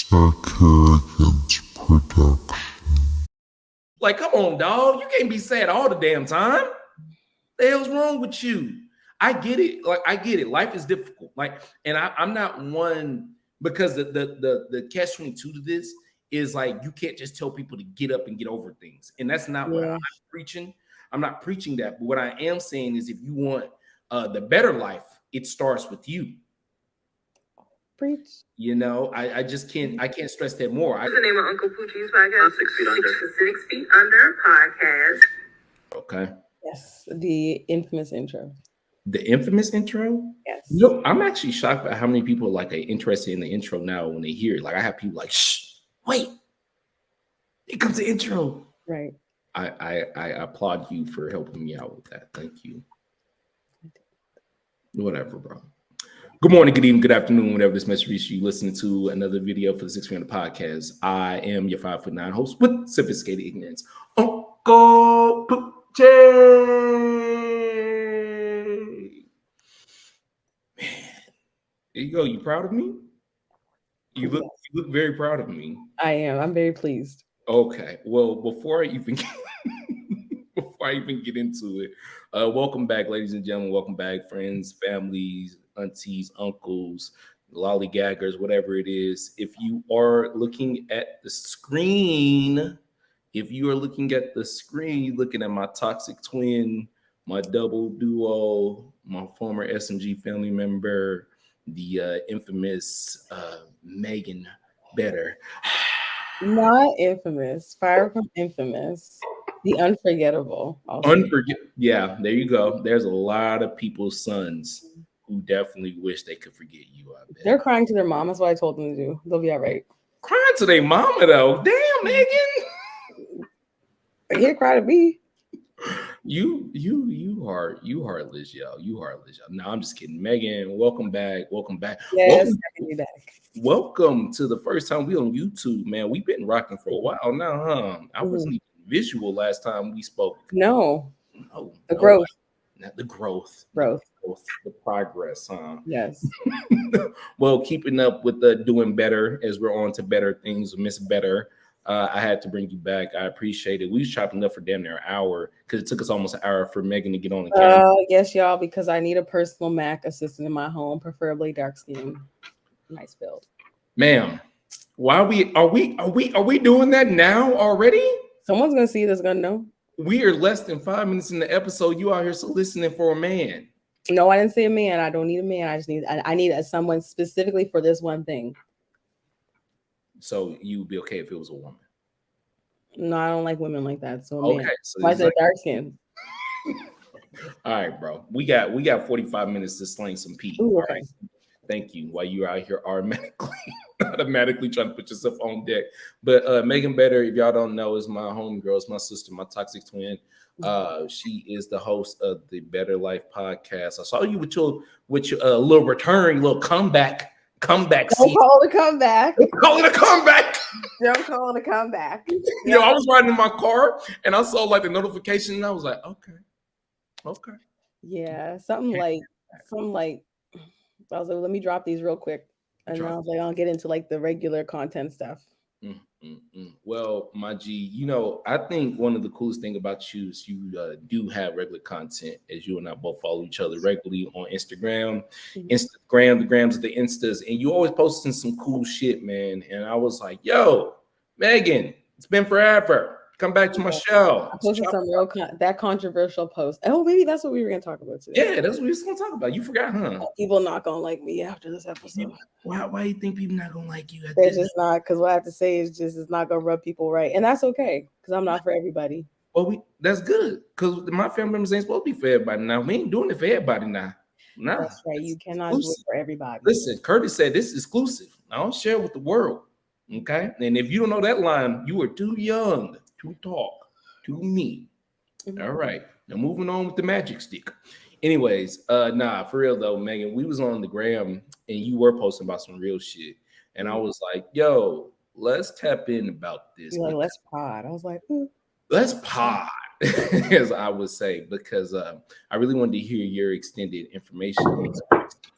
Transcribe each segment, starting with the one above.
Like, come on, dog. You can't be sad all the damn time. The hell's wrong with you? I get it. Like, I get it. Life is difficult. Like, and I'm not one because the catch 22 to this is like you can't just tell people to get up and get over things. And that's not what I'm preaching. I'm not preaching that. But what I am saying is if you want the better life, it starts with you. Preach. You know, I just can't stress that more. What's the name of Uncle Poochie's podcast? 6 Feet Under podcast. Okay. Yes, the infamous intro. The infamous intro? Yes. You know, I'm actually shocked at how many people like are interested in the intro now when they hear it. Like I have people like, shh, wait, here comes the intro. Right. I applaud you for helping me out with that. Thank you. Whatever, bro. Good morning, good evening, good afternoon, whenever this message reaches you. Listening to another video for the 6 Feet Under podcast. I am your 5'9" host with sophisticated ignorance, Uncle Poochie. Man, there you go. You proud of me? You look very proud of me. I am. I'm very pleased. Okay. Well, before I even get into it, welcome back, ladies and gentlemen. Welcome back, friends, families, aunties, uncles, lollygaggers, whatever it is. If you are looking at the screen, you're looking at my toxic twin, my double duo, my former SMG family member, the infamous Megan Better. Not infamous. Far from infamous. The unforgettable. Yeah, there you go. There's a lot of people's sons who definitely wish they could forget you. I bet. They're crying to their mom. That's what I told them to do. They'll be all right. Crying to their mama though. Damn, Megan. They can't cry to me. You heartless, yo. You heartless, yo. No, I'm just kidding. Megan, welcome back. Yes, back. Welcome to the first time we on YouTube, man. We've been rocking for a while now, huh? I wasn't even visual last time we spoke. No. The growth. The progress, huh? Yes. Well, keeping up with doing better as we're on to better things, Miss Better. I had to bring you back. I appreciate it. We was chopping up for damn near an hour because it took us almost an hour for Megan to get on the camera. Yes, y'all, because I need a personal Mac assistant in my home, preferably dark skin, nice build. Ma'am, why are we doing that now already? Someone's gonna see this, gonna know. We are less than 5 minutes in the episode. You out here soliciting for a man. No, I didn't say a man. I don't need a man. I need someone specifically for this one thing. So you would be okay if it was a woman? No, I don't like women like that. So okay, man. so why is it dark skin? All right, bro. We got 45 minutes to sling some pee. Ooh, all okay. right. Thank you. While you're out here automatically trying to put yourself on deck. But Megan Better, if y'all don't know, is my homegirl, is my sister, my toxic twin. She is the host of the Better Life podcast. I saw you with your little return, little comeback. Don't call it a comeback. Call it a comeback. Don't call it a comeback. Yo, I was riding in my car and I saw like the notification and I was like, okay. Yeah, something like I was like, let me drop these real quick. And I was like, I'll get into like the regular content stuff. Well, my G, you know, I think one of the coolest thing about you is you do have regular content, as you and I both follow each other regularly on Instagram, the grams of the Instas, and you always posting some cool shit, man. And I was like, yo, Megan, it's been forever. Come back to my show. I posted some that controversial post. Oh, maybe that's what we were going to talk about today. Yeah, that's what we were going to talk about. You forgot, huh? People not going to like me after this episode. Why do you think people not going to like you? They're just not, because what I have to say is just it's not going to rub people right. And that's okay, because I'm not for everybody. Well, that's good, because my family members ain't supposed to be for everybody now. We ain't doing it for everybody now. No. That's right. You cannot do it for everybody. Listen, Curtis said this is exclusive. I don't share with the world. Okay? And if you don't know that line, you are too young to talk to me. All right. Now moving on with the magic stick. Anyways, for real though, Megan, we was on the gram and you were posting about some real shit. And I was like, yo, let's tap in about this. You're like, let's pod. I was like, let's pod, as I would say, because I really wanted to hear your extended information,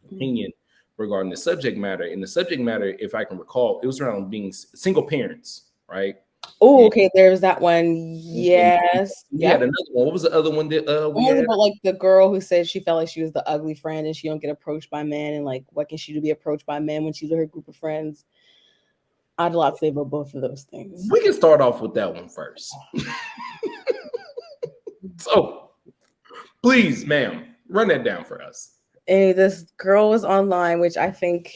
opinion, regarding the subject matter. And the subject matter, if I can recall, it was around being single parents, right? Oh, And, okay. There's that one. and Yes. we had Yep. another one. What was the other one that we Almost had? about like the girl who said she felt like she was the ugly friend and she don't get approached by men and like what can she do to be approached by men when she's with her group of friends. I had a lot to say about both of those things. We can start off with that one first. So please, ma'am, run that down for us. And this girl was online, which I think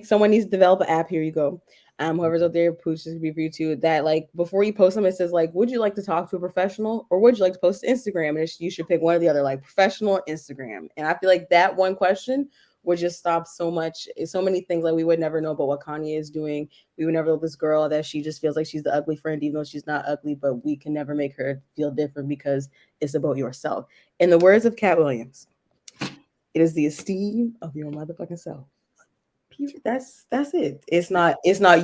someone needs to develop an app. Here you go. Whoever's out there, Pooch, this could be for you too. That like before you post them, it says like, would you like to talk to a professional or would you like to post to Instagram? And you should pick one or the other, like professional, Instagram. And I feel like that one question would just stop so many things. Like we would never know about what Kanye is doing. We would never know this girl that she just feels like she's the ugly friend, even though she's not ugly. But we can never make her feel different because it's about yourself. In the words of Cat Williams. It is the esteem of your motherfucking self. That's it. It's not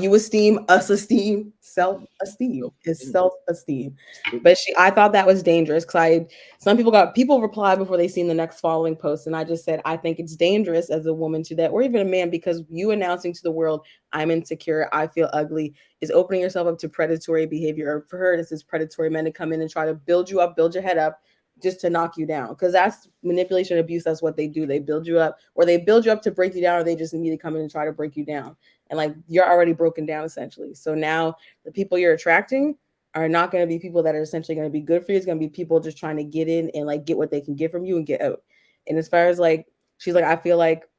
you esteem, us esteem, self esteem. It's self esteem. But I thought that was dangerous because some people reply before they seen the next following post, and I just said I think it's dangerous as a woman to that, or even a man, because you announcing to the world I'm insecure, I feel ugly, is opening yourself up to predatory behavior. Or for her, this is predatory men to come in and try to build you up, build your head up, just to knock you down, because that's manipulation, abuse. That's what they do. They build you up, or they build you up to break you down, or they just immediately come in and try to break you down. And like you're already broken down essentially. So now the people you're attracting are not going to be people that are essentially going to be good for you. It's going to be people just trying to get in and like get what they can get from you and get out. And as far as like, she's like, I feel like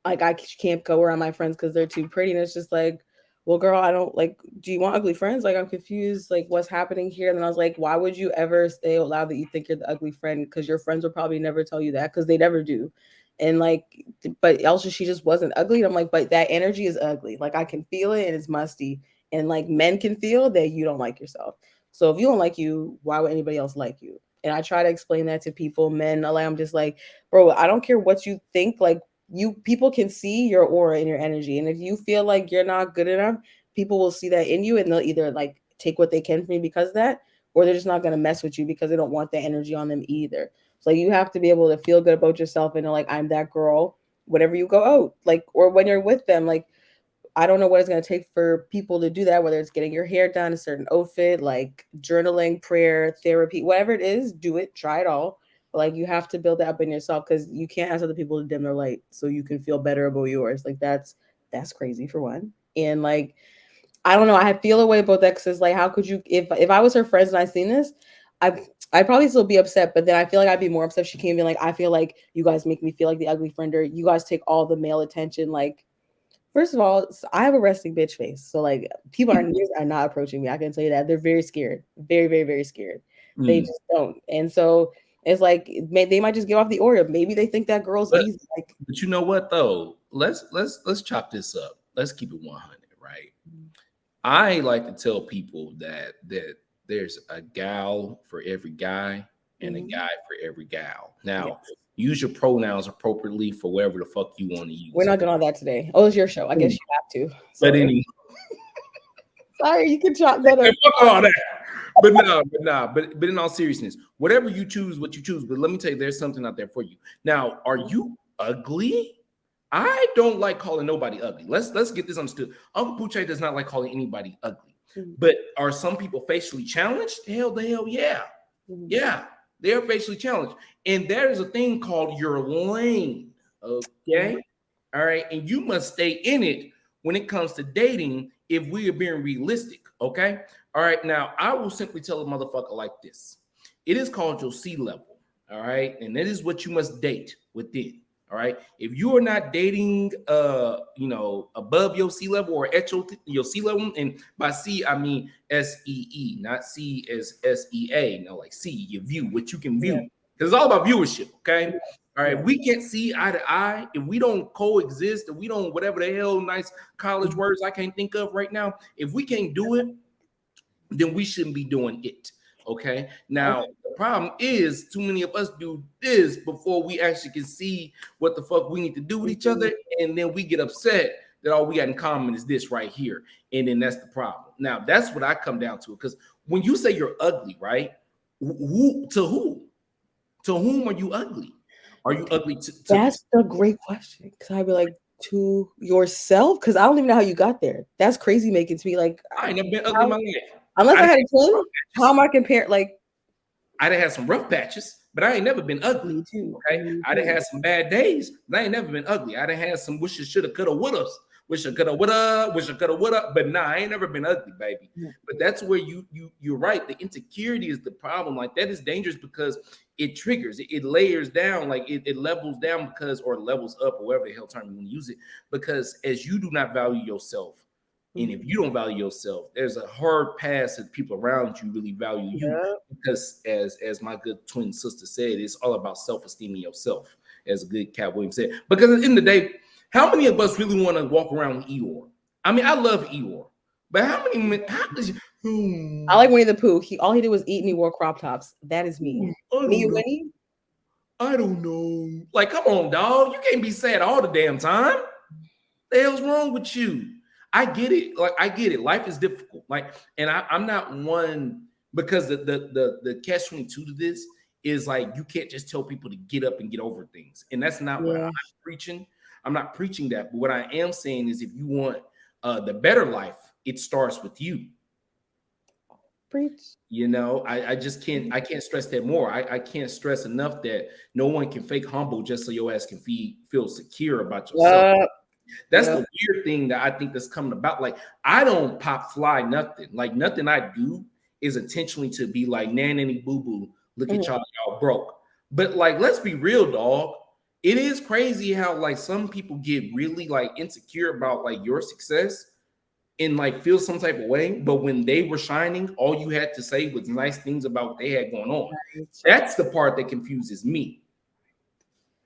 I can't go around my friends because they're too pretty. And it's just like, well, girl, I don't like, do you want ugly friends? Like, I'm confused, like, what's happening here? And then I was like, why would you ever say out loud that you think you're the ugly friend? Because your friends will probably never tell you that because they never do. And like, but also she just wasn't ugly. And I'm like, but that energy is ugly. Like, I can feel it and it's musty. And like, men can feel that you don't like yourself. So if you don't like you, why would anybody else like you? And I try to explain that to people, men. Like, I'm just like, bro, I don't care what you think. Like, people can see your aura and your energy, and if you feel like you're not good enough, people will see that in you and they'll either like take what they can from you because of that, or they're just not going to mess with you because they don't want that energy on them either. So you have to be able to feel good about yourself and know, like, I'm that girl whatever you go out, like, or when you're with them. Like, I don't know what it's going to take for people to do that, whether it's getting your hair done, a certain outfit, like journaling, prayer, therapy, whatever it is, do it, try it all. But like, you have to build that up in yourself because you can't ask other people to dim their light so you can feel better about yours. Like, that's crazy for one. And like, I don't know, I feel a way about that because it's like, how could you, if I was her friends and I seen this, I I'd probably still be upset, but then I feel like I'd be more upset if she came in like, I feel like you guys make me feel like the ugly friend, or you guys take all the male attention. Like, first of all, I have a resting bitch face. So like, people are not approaching me. I can tell you that. They're very scared. Very, very, very scared. They just don't. And so it's like they might just get off the aura. Maybe they think that girl's easy. Like, but you know what though? Let's chop this up. Let's keep it 100, right? I like to tell people that there's a gal for every guy and a guy for every gal. Now, use your pronouns appropriately for whatever the fuck you want to use. We're not doing all that today. Oh, it's your show. I guess you have to. But anyway, sorry, you can chop that up. Fuck all that. But in all seriousness, whatever you choose, what you choose. But let me tell you, there's something out there for you. Now, are you ugly? I don't like calling nobody ugly. Let's get this understood. Uncle Puche does not like calling anybody ugly. But are some people facially challenged? Hell yeah. Yeah, they're facially challenged. And there is a thing called your lane. Okay. All right. And you must stay in it when it comes to dating if we are being realistic. Okay. All right. Now, I will simply tell a motherfucker like this. It is called your sea level. All right. And that is what you must date within. All right. If you are not dating, above your sea level or at your sea level, and by C I mean SEE, not C as SEA. Like C, your view, what you can view, because it's all about viewership. Okay. All right. If we can't see eye to eye, if we don't coexist, if we don't, whatever the hell nice college words I can't think of right now, if we can't do it, then we shouldn't be doing it. Okay. Now, the problem is too many of us do this before we actually can see what the fuck we need to do with each other. And then we get upset that all we got in common is this right here. And then that's the problem. Now, that's what I come down to. Because when you say you're ugly, right? Who? To whom are you ugly? Are you ugly to That's a great question. Because I'd be like, to yourself? Because I don't even know how you got there. That's crazy making to me. Like, I ain't never been ugly in my life. unless I had a twin, rough how am patches. I compared? Like, I done had some rough patches, but I ain't never been ugly. me too. Okay, Me I done too. had some bad days, but I ain't never been ugly. I done had some wishes, shoulda, coulda, woulda, wisha, coulda, woulda, wisha, coulda, woulda. But nah, I ain't never been ugly, baby. Yeah. But that's where you're right. The insecurity is the problem. Like that is dangerous because it triggers, it layers down, like it levels down because or levels up, or whatever the hell term you want to use it. Because as you do not value yourself, and if you don't value yourself, there's a hard pass that people around you really value you. Yeah. Because as my good twin sister said, it's all about self-esteem in yourself, as a good Cat Williams said. Because at the end of the day, how many of us really want to walk around with Eeyore? I mean, I love Eeyore, but how many? How does I like Winnie the Pooh. All he did was eat and he wore crop tops. That is me. I Me don't and know. Winnie. I don't know. Like, come on, dog. You can't be sad all the damn time. The hell's wrong with you? I get it. Like, I get it. Life is difficult. Like, and I'm not one because the catch 22 to this is like you can't just tell people to get up and get over things. And that's not what I'm preaching. I'm not preaching that. But what I am saying is if you want the better life, it starts with you. Preach. You know, I just can't stress that more. I can't stress enough that no one can fake humble just so your ass can feel secure about yourself. That's the weird thing that I think that's coming about. Like, I don't pop fly nothing. Like, nothing I do is intentionally to be like, nanny boo boo, look at y'all broke. But like, let's be real, dog. It is crazy how like some people get really like insecure about like your success and like feel some type of way. But when they were shining, all you had to say was nice things about what they had going on. That's the part that confuses me.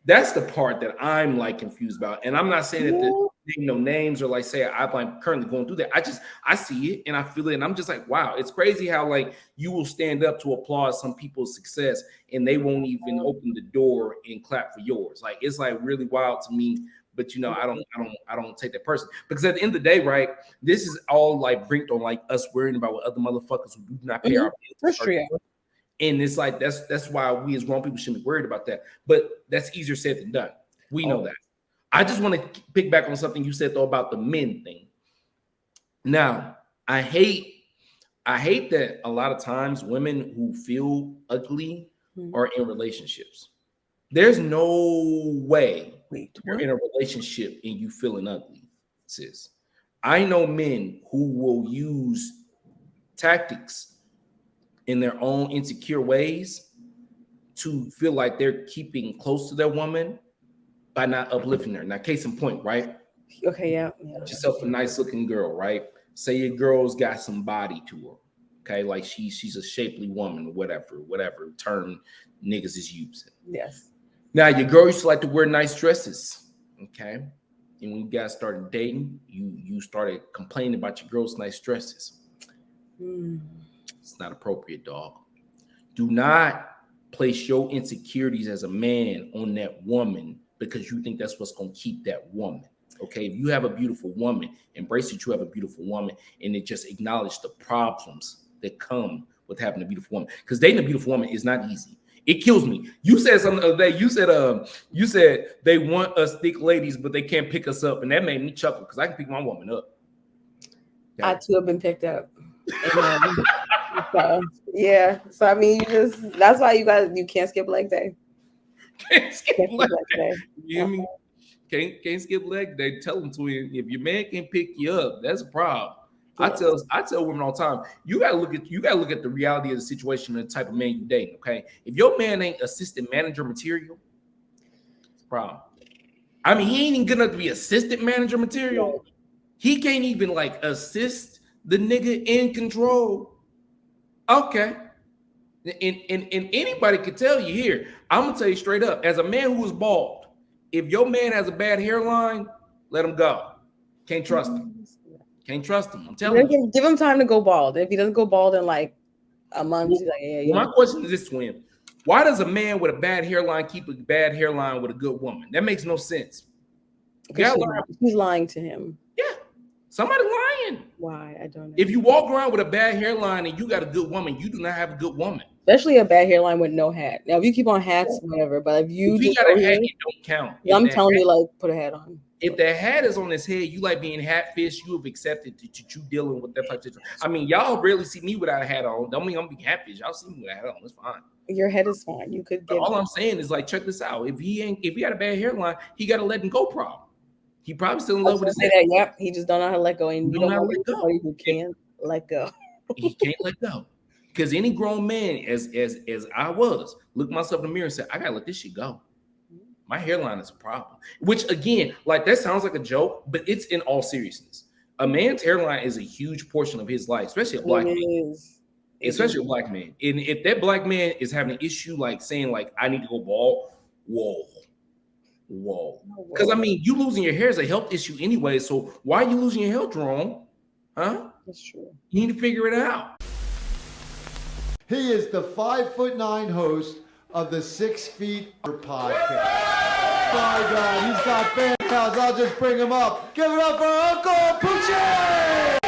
That's the part that I'm like confused about. And I'm not saying that the no names or like say I'm like currently going through that. I see it and I feel it. And I'm just like, wow, it's crazy how like you will stand up to applaud some people's success and they won't even open the door and clap for yours. Like it's like really wild to me. But you know, I don't take that person because at the end of the day, right? This is all like brinked on like us worrying about what other motherfuckers who do not pay our bills. That's true. And it's like that's why we as grown people shouldn't be worried about that. But that's easier said than done. We know that. I just want to pick back on something you said though about the men thing. Now, I hate that a lot of times women who feel ugly are in relationships. There's no way you're in a relationship and you feeling ugly, sis. I know men who will use tactics in their own insecure ways to feel like they're keeping close to their woman by not uplifting her. Now, case in point, right? Okay, yeah. Get yourself a nice looking girl, right? Say your girl's got some body to her, okay? Like she's a shapely woman or whatever term niggas is using. Yes. Now, your girl used to like to wear nice dresses, okay? And when you guys started dating, you started complaining about your girl's nice dresses. It's not appropriate, dog. Do not place your insecurities as a man on that woman because you think that's what's going to keep that woman. Okay, if you have a beautiful woman, embrace that you have a beautiful woman and then just acknowledge the problems that come with having a beautiful woman. Because dating a beautiful woman is not easy. It kills me. You said something the other day. You said they want us thick ladies, but they can't pick us up. And that made me chuckle because I can pick my woman up. Okay. I too have been picked up. So, yeah. So I mean, that's why you can't skip leg day. Can't skip leg day. You hear me? Can't skip leg day. Tell them to him if your man can pick you up, that's a problem. Yeah. I tell women all the time, you gotta look at the reality of the situation and the type of man you dating. Okay, if your man ain't assistant manager material, it's a problem. I mean, he ain't even good enough to be assistant manager material. He can't even like assist the nigga in control. Okay. And anybody could tell you here, I'm gonna tell you straight up, as a man who is bald, if your man has a bad hairline, let him go. Can't trust him. Can't trust him. I'm telling you. Give him time to go bald. If he doesn't go bald in like a month, he's like, yeah. Well, my question is this, twin. Why does a man with a bad hairline keep a bad hairline with a good woman? That makes no sense. She's lying to him. Yeah. Somebody lying. Why? I don't know. If you walk around with a bad hairline and you got a good woman, you do not have a good woman. Especially a bad hairline with no hat. Now, if you keep on hats, whatever. But if you If he just got a go hat, here, it don't count. I'm telling you, like, put a hat on. If the hat is on his head, you like being hatfish, you have accepted that you dealing with that type of situation. I mean, y'all rarely see me without a hat on. Don't mean I'm being hatfish. Y'all see me with a hat on. It's fine. Your head is fine. You could But get all I'm saying is like, check this out. If he got a bad hairline, he got a letting go problem. He probably still in love with his head. Yep, he just don't know how to let go, and you don't want somebody who can't let go. He can't let go. Because any grown man, as I was, look myself in the mirror and said, I gotta let this shit go. My hairline is a problem. Which again, like that sounds like a joke, but it's in all seriousness. A man's hairline is a huge portion of his life, especially a black man. Especially a black man. And if that black man is having an issue, like saying, like, I need to go bald, whoa. Because I mean, you losing your hair is a health issue anyway. So why are you losing your health, Jerome? Huh? That's true. You need to figure it out. He is the 5'9" host of the 6 Feet podcast. My God, he's got fan pals. I'll just bring him up. Give it up for Uncle Poochie!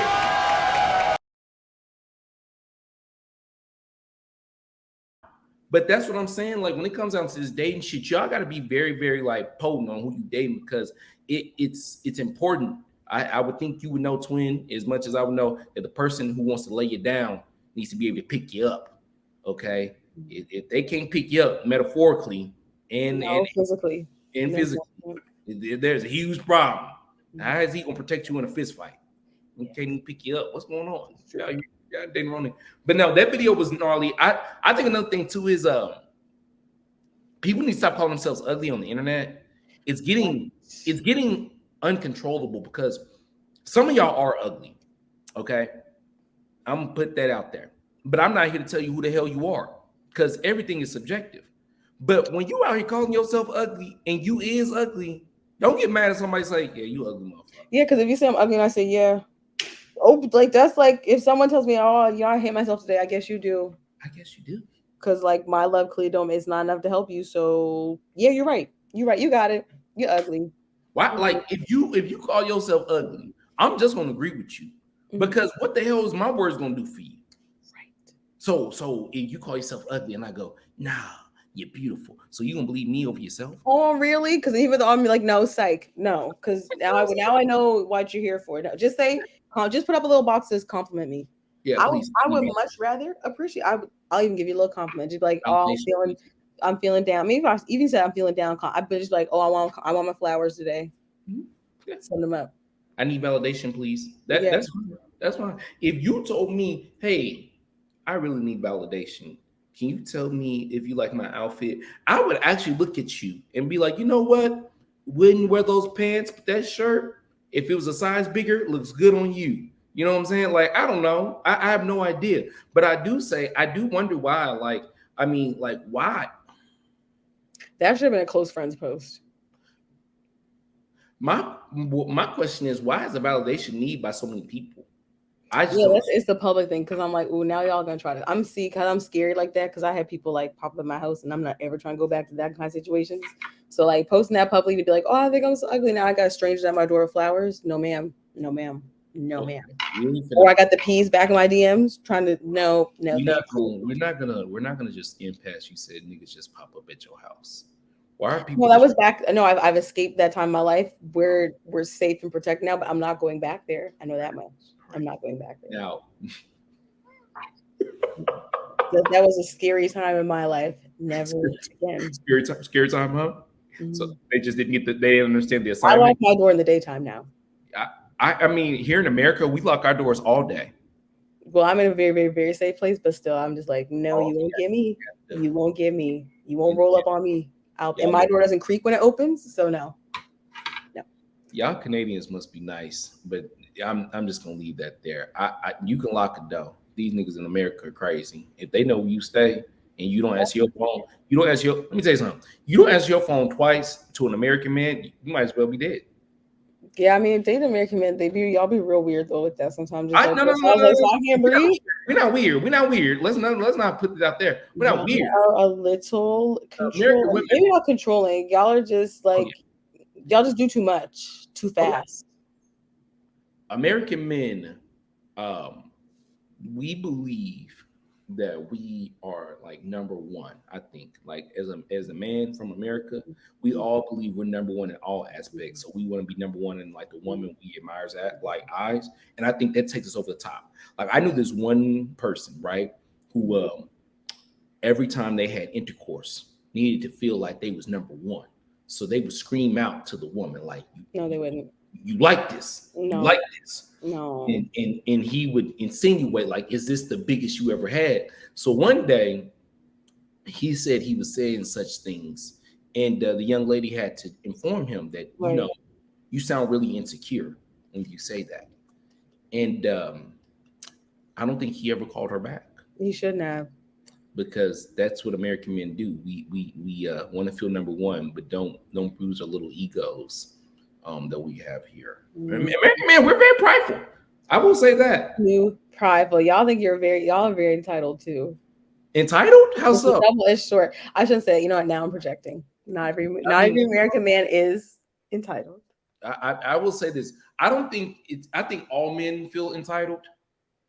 But that's what I'm saying. Like when it comes down to this dating shit, y'all got to be very, very like potent on who you dating because it's important. I would think you would know, twin, as much as I would know that the person who wants to lay you down needs to be able to pick you up. Okay, if they can't pick you up metaphorically and physically, there's a huge problem. How is he gonna protect you in a fist fight? He can't even pick you up. What's going on? Y'all dating wrong. But no, that video was gnarly. I think another thing too is people need to stop calling themselves ugly on the internet. It's getting uncontrollable because some of y'all are ugly. Okay, I'm gonna put that out there. But I'm not here to tell you who the hell you are because everything is subjective. But when you out here calling yourself ugly and you is ugly, don't get mad at somebody say, yeah, you ugly motherfucker. Yeah, because if you say I'm ugly and I say, yeah. Oh, like that's like if someone tells me, oh, you know, I hate myself today, I guess you do. I guess you do. Because like my love clear is not enough to help you. So yeah, you're right. You're right. You got it. You're ugly. Why? Like if you call yourself ugly, I'm just gonna agree with you. Because what the hell is my words gonna do for you? Right. So if you call yourself ugly and I go, nah, you're beautiful. So you gonna believe me over yourself? Oh, really? Because even though I'm like, no, psych, no. Because now I know what you're here for. No, just say, just put up a little box that says compliment me. Yeah, I would much rather appreciate. I'll even give you a little compliment. Just be like, oh, I'm feeling down. Maybe if I even said I'm feeling down, I'd be just like, oh, I want my flowers today. Yeah. Send them up. I need validation, please. That's fine. If you told me, hey, I really need validation. Can you tell me if you like my outfit? I would actually look at you and be like, you know what? Wouldn't wear those pants, but that shirt, if it was a size bigger, it looks good on you. You know what I'm saying? Like, I don't know. I have no idea. But I do wonder why. Like, I mean, like, why? That should have been a close friends post. My question is, why is the validation need by so many people? It's the public thing because I'm like, oh, now y'all gonna try to. Because I'm scared like that because I had people like pop up in my house and I'm not ever trying to go back to that kind of situations. So like posting that publicly to be like, oh, I think I'm so ugly now. I got strangers at my door with flowers. No, ma'am. No, ma'am. No, ma'am. Or I got the peas back in my DMs trying to no. We're not gonna just impasse. You said niggas just pop up at your house. Why are people? Well, that was back. No, I've escaped that time in my life. We're safe and protected now, but I'm not going back there. I know that much. I'm not going back there. Now, that was a scary time in my life. Never again. Scary time, huh? Mm-hmm. So they just didn't get they didn't understand the assignment. I lock my door in the daytime now. I mean, here in America, we lock our doors all day. Well, I'm in a very, very, very safe place, but still, I'm just like, no, you won't get me. You won't get me. You won't roll up on me. And my door doesn't creak when it opens, so no. Y'all Canadians must be nice, but I'm just gonna leave that there. You can lock a door. These niggas in America are crazy. If they know where you stay and you don't answer your phone, let me tell you something. You don't answer your phone twice to an American man, you might as well be dead. Yeah, I mean, if they the American men, y'all be real weird though with that sometimes. No. We're not weird. Let's not put it out there. We're not weird. Are a little controlling. Maybe not controlling. Y'all are just like y'all just do too much, too fast. American men, we believe that we are like number one. I think like as a man from America, we all believe we're number one in all aspects. So we want to be number one in like the woman we admires at like eyes, and I think that takes us over the top. Like I knew this one person, right, who every time they had intercourse needed to feel like they was number one. So they would scream out to the woman like, No, they wouldn't. "You like this? You No, like this?" no. And he would insinuate like, "Is this the biggest you ever had?" So one day he said he was saying such things, and the young lady had to inform him that Right. you sound really insecure when you say that. And I don't think he ever called her back He shouldn't have. because that's what American men do. We want to feel number one, but don't bruise our little egos that we have here. American men, we're very prideful. I will say that. You prideful. Y'all think y'all are very entitled too. Entitled? How It's a so? double-edged sword. I shouldn't say. You know what? Now I'm projecting. Not every American man is entitled. I will say this. I don't think it's. I think all men feel entitled,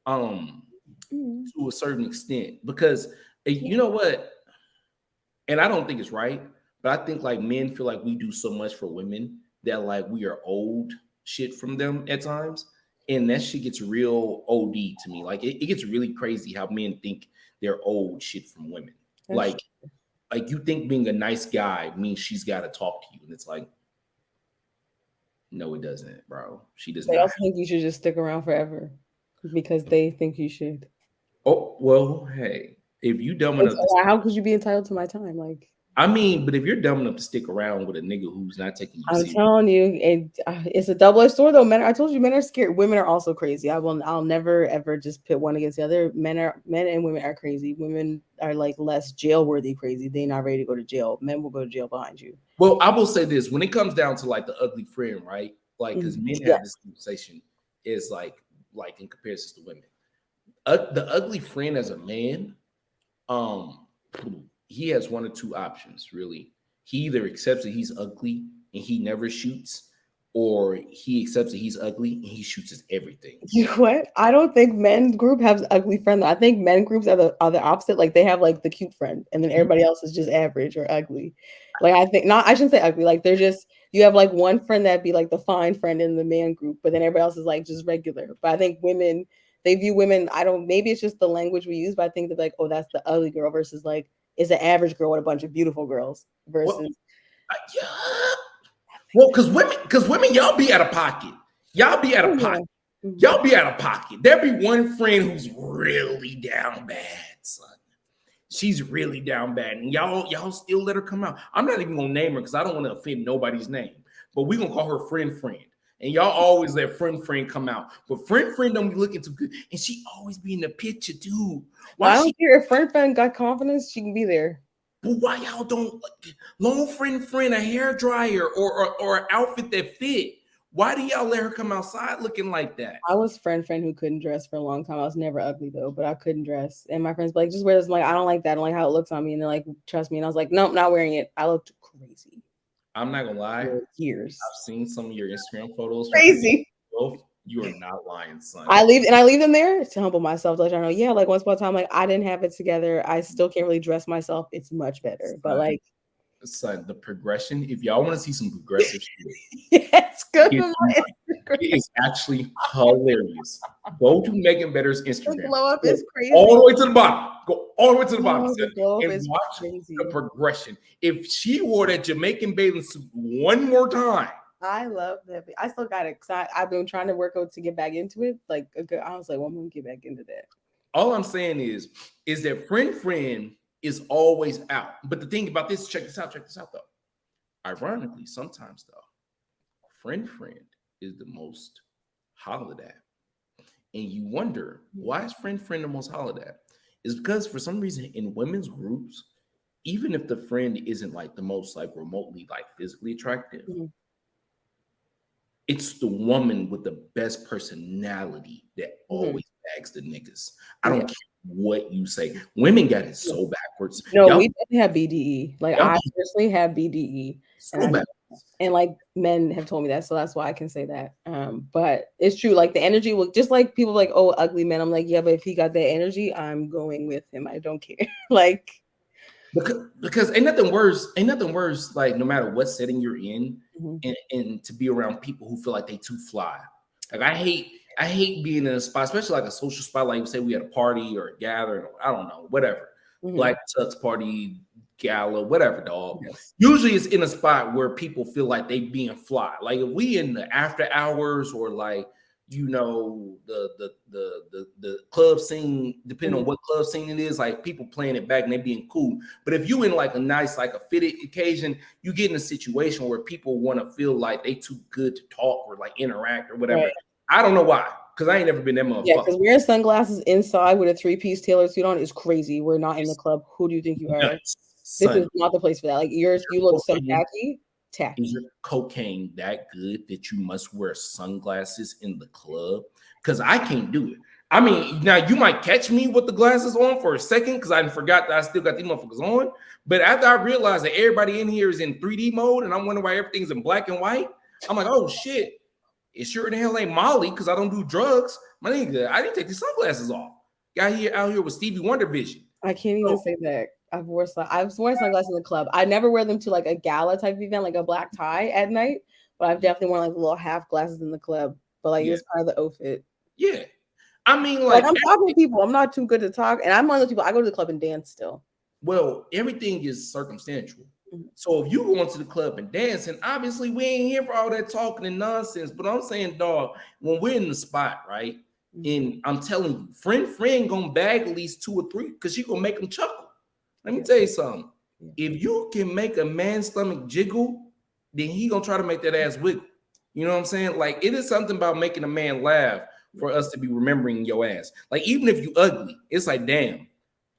to a certain extent, because you know what, and I don't think it's right, but I think like men feel like we do so much for women that like we are old shit from them at times, and that shit gets real OD to me. Like it gets really crazy how men think they're old shit from women. That's Like you think being a nice guy means she's got to talk to you, and it's like, no, it doesn't, bro. She does They not. also think you should just stick around forever because they think you should. Oh well, hey, if you dumb enough, How could you be entitled to my time? Like, I mean, but if you're dumb enough to stick around with a nigga who's not taking you I'm serious, telling you, it's a double-edged sword though. I told you, men are scared. Women are also crazy. I'll never ever just pit one against the other. Men and women are crazy. Women are like less jail-worthy crazy. They're not ready to go to jail. Men will go to jail behind you. well, I will say this: when it comes down to like the ugly friend, right? Like, because men have this conversation is like in comparison to women, the ugly friend as a man, um, he has one or two options really. He either accepts that he's ugly and he never shoots, or he accepts that he's ugly and he shoots at everything. You know what? I don't think men's group has ugly friends. I think men groups are the opposite. Like they have like the cute friend, and then everybody else is just average or ugly. Like I think not. I shouldn't say ugly. Like they're just you have like one friend that'd be like the fine friend in the man group, but then everybody else is like just regular. But I think women they view women. I don't. Maybe it's just the language we use, but I think they're like, oh, that's the ugly girl versus like is an average girl with a bunch of beautiful girls versus. Well, yeah. Well, because women, y'all be out of pocket. Y'all be out of pocket. Y'all be out of pocket. There be one friend who's really down bad, son. She's really down bad, and y'all still let her come out. I'm not even gonna name her because I don't want to offend nobody's name, but we gonna call her friend. And y'all always let friend come out, but friend don't be looking too good, and she always be in the picture, dude. I don't care if friend got confidence, she can be there. But why y'all don't loan friend a hair dryer or an outfit that fit? Why do y'all let her come outside looking like that? I was friend who couldn't dress for a long time. I was never ugly though, but I couldn't dress. And my friends were like, just wear this. I'm like, I don't like that. I don't like how it looks on me. And they're like, trust me. And I was like, nope, not wearing it. I looked crazy. I'm not gonna lie. Years. I've seen some of your Instagram photos. Crazy. You are not lying, son. I leave them there to humble myself. To let you know, yeah, like once upon a time, like I didn't have it together. I still can't really dress myself. It's much better, son, but like, son, the progression. If y'all want to see some progressive shit, it's good. It is actually hilarious. Go to Megan Better's Instagram. The glow up is crazy. All the way to the bottom. Go all the way to the bottom. The glow up and is watch crazy. the progression. If she wore that Jamaican bathing suit one more time. I love that. I still got it because I've been trying to work out to get back into it. Like I was like, well, I'm gonna get back into that. All I'm saying is that friend is always out. But the thing about this, check this out though. Ironically, sometimes though, friend is the most hollered at. And you wonder, why is friend the most hollered at? It's because for some reason in women's groups, even if the friend isn't like the most like remotely like physically attractive, it's the woman with the best personality that always bags the niggas. I don't care what you say. Women got it so backwards. No, we definitely have BDE. Like I personally have BDE. So bad. And like men have told me that, so that's why I can say that. But it's true. Like the energy will just like people like, oh, ugly men. I'm like, yeah, but if he got that energy, I'm going with him. I don't care. Like, because ain't nothing worse. Ain't nothing worse. Like no matter what setting you're in, mhm. and to be around people who feel like they too fly. Like I hate being in a spot, especially like a social spot. Like say we had a party or a gathering, or I don't know, whatever, Mhm. Black Tux party, gala, whatever, dog. Yes. Usually it's in a spot where people feel like they being fly. Like if we in the after hours or like the club scene, depending on what club scene it is, like people playing it back and they being cool. But if you in like a nice, like a fitted occasion, you get in a situation where people want to feel like they too good to talk or like interact or whatever. Right. I don't know why, because I ain't never been that Yeah, motherfucker. because wearing sunglasses inside with a 3-piece tailored suit on is crazy. We're not in the club. Who do you think you are? Nuts, This son. is not the place for that. Like you look so tacky. Is your cocaine that good that you must wear sunglasses in the club? Because I can't do it. I mean, now you might catch me with the glasses on for a second because I forgot that I still got these motherfuckers on. But after I realized that everybody in here is in 3D mode and I'm wondering why everything's in black and white, I'm like, oh shit, it sure the hell ain't Molly because I don't do drugs. My nigga, I didn't take these sunglasses off. Got here out here with Stevie Wonder vision. I can't even say that. I've worn sunglasses in the club. I never wear them to like a gala type event, like a black tie at night. But I've definitely worn like little half glasses in the club. But like it's part of the outfit. Yeah. I mean, like I'm talking to people. I'm not too good to talk, and I'm one of those people. I go to the club and dance still. Well, everything is circumstantial. Mhm. So if you go into the club and dancing, obviously we ain't here for all that talking and nonsense. But I'm saying, dog, when we're in the spot, right? And I'm telling you, friend gonna bag at least 2 or 3 because she gonna make them chuckle. Let me tell you something. If you can make a man's stomach jiggle, then he gonna try to make that ass wiggle. You know what I'm saying? Like it is something about making a man laugh for us to be remembering your ass. Like even if you ugly, it's like damn,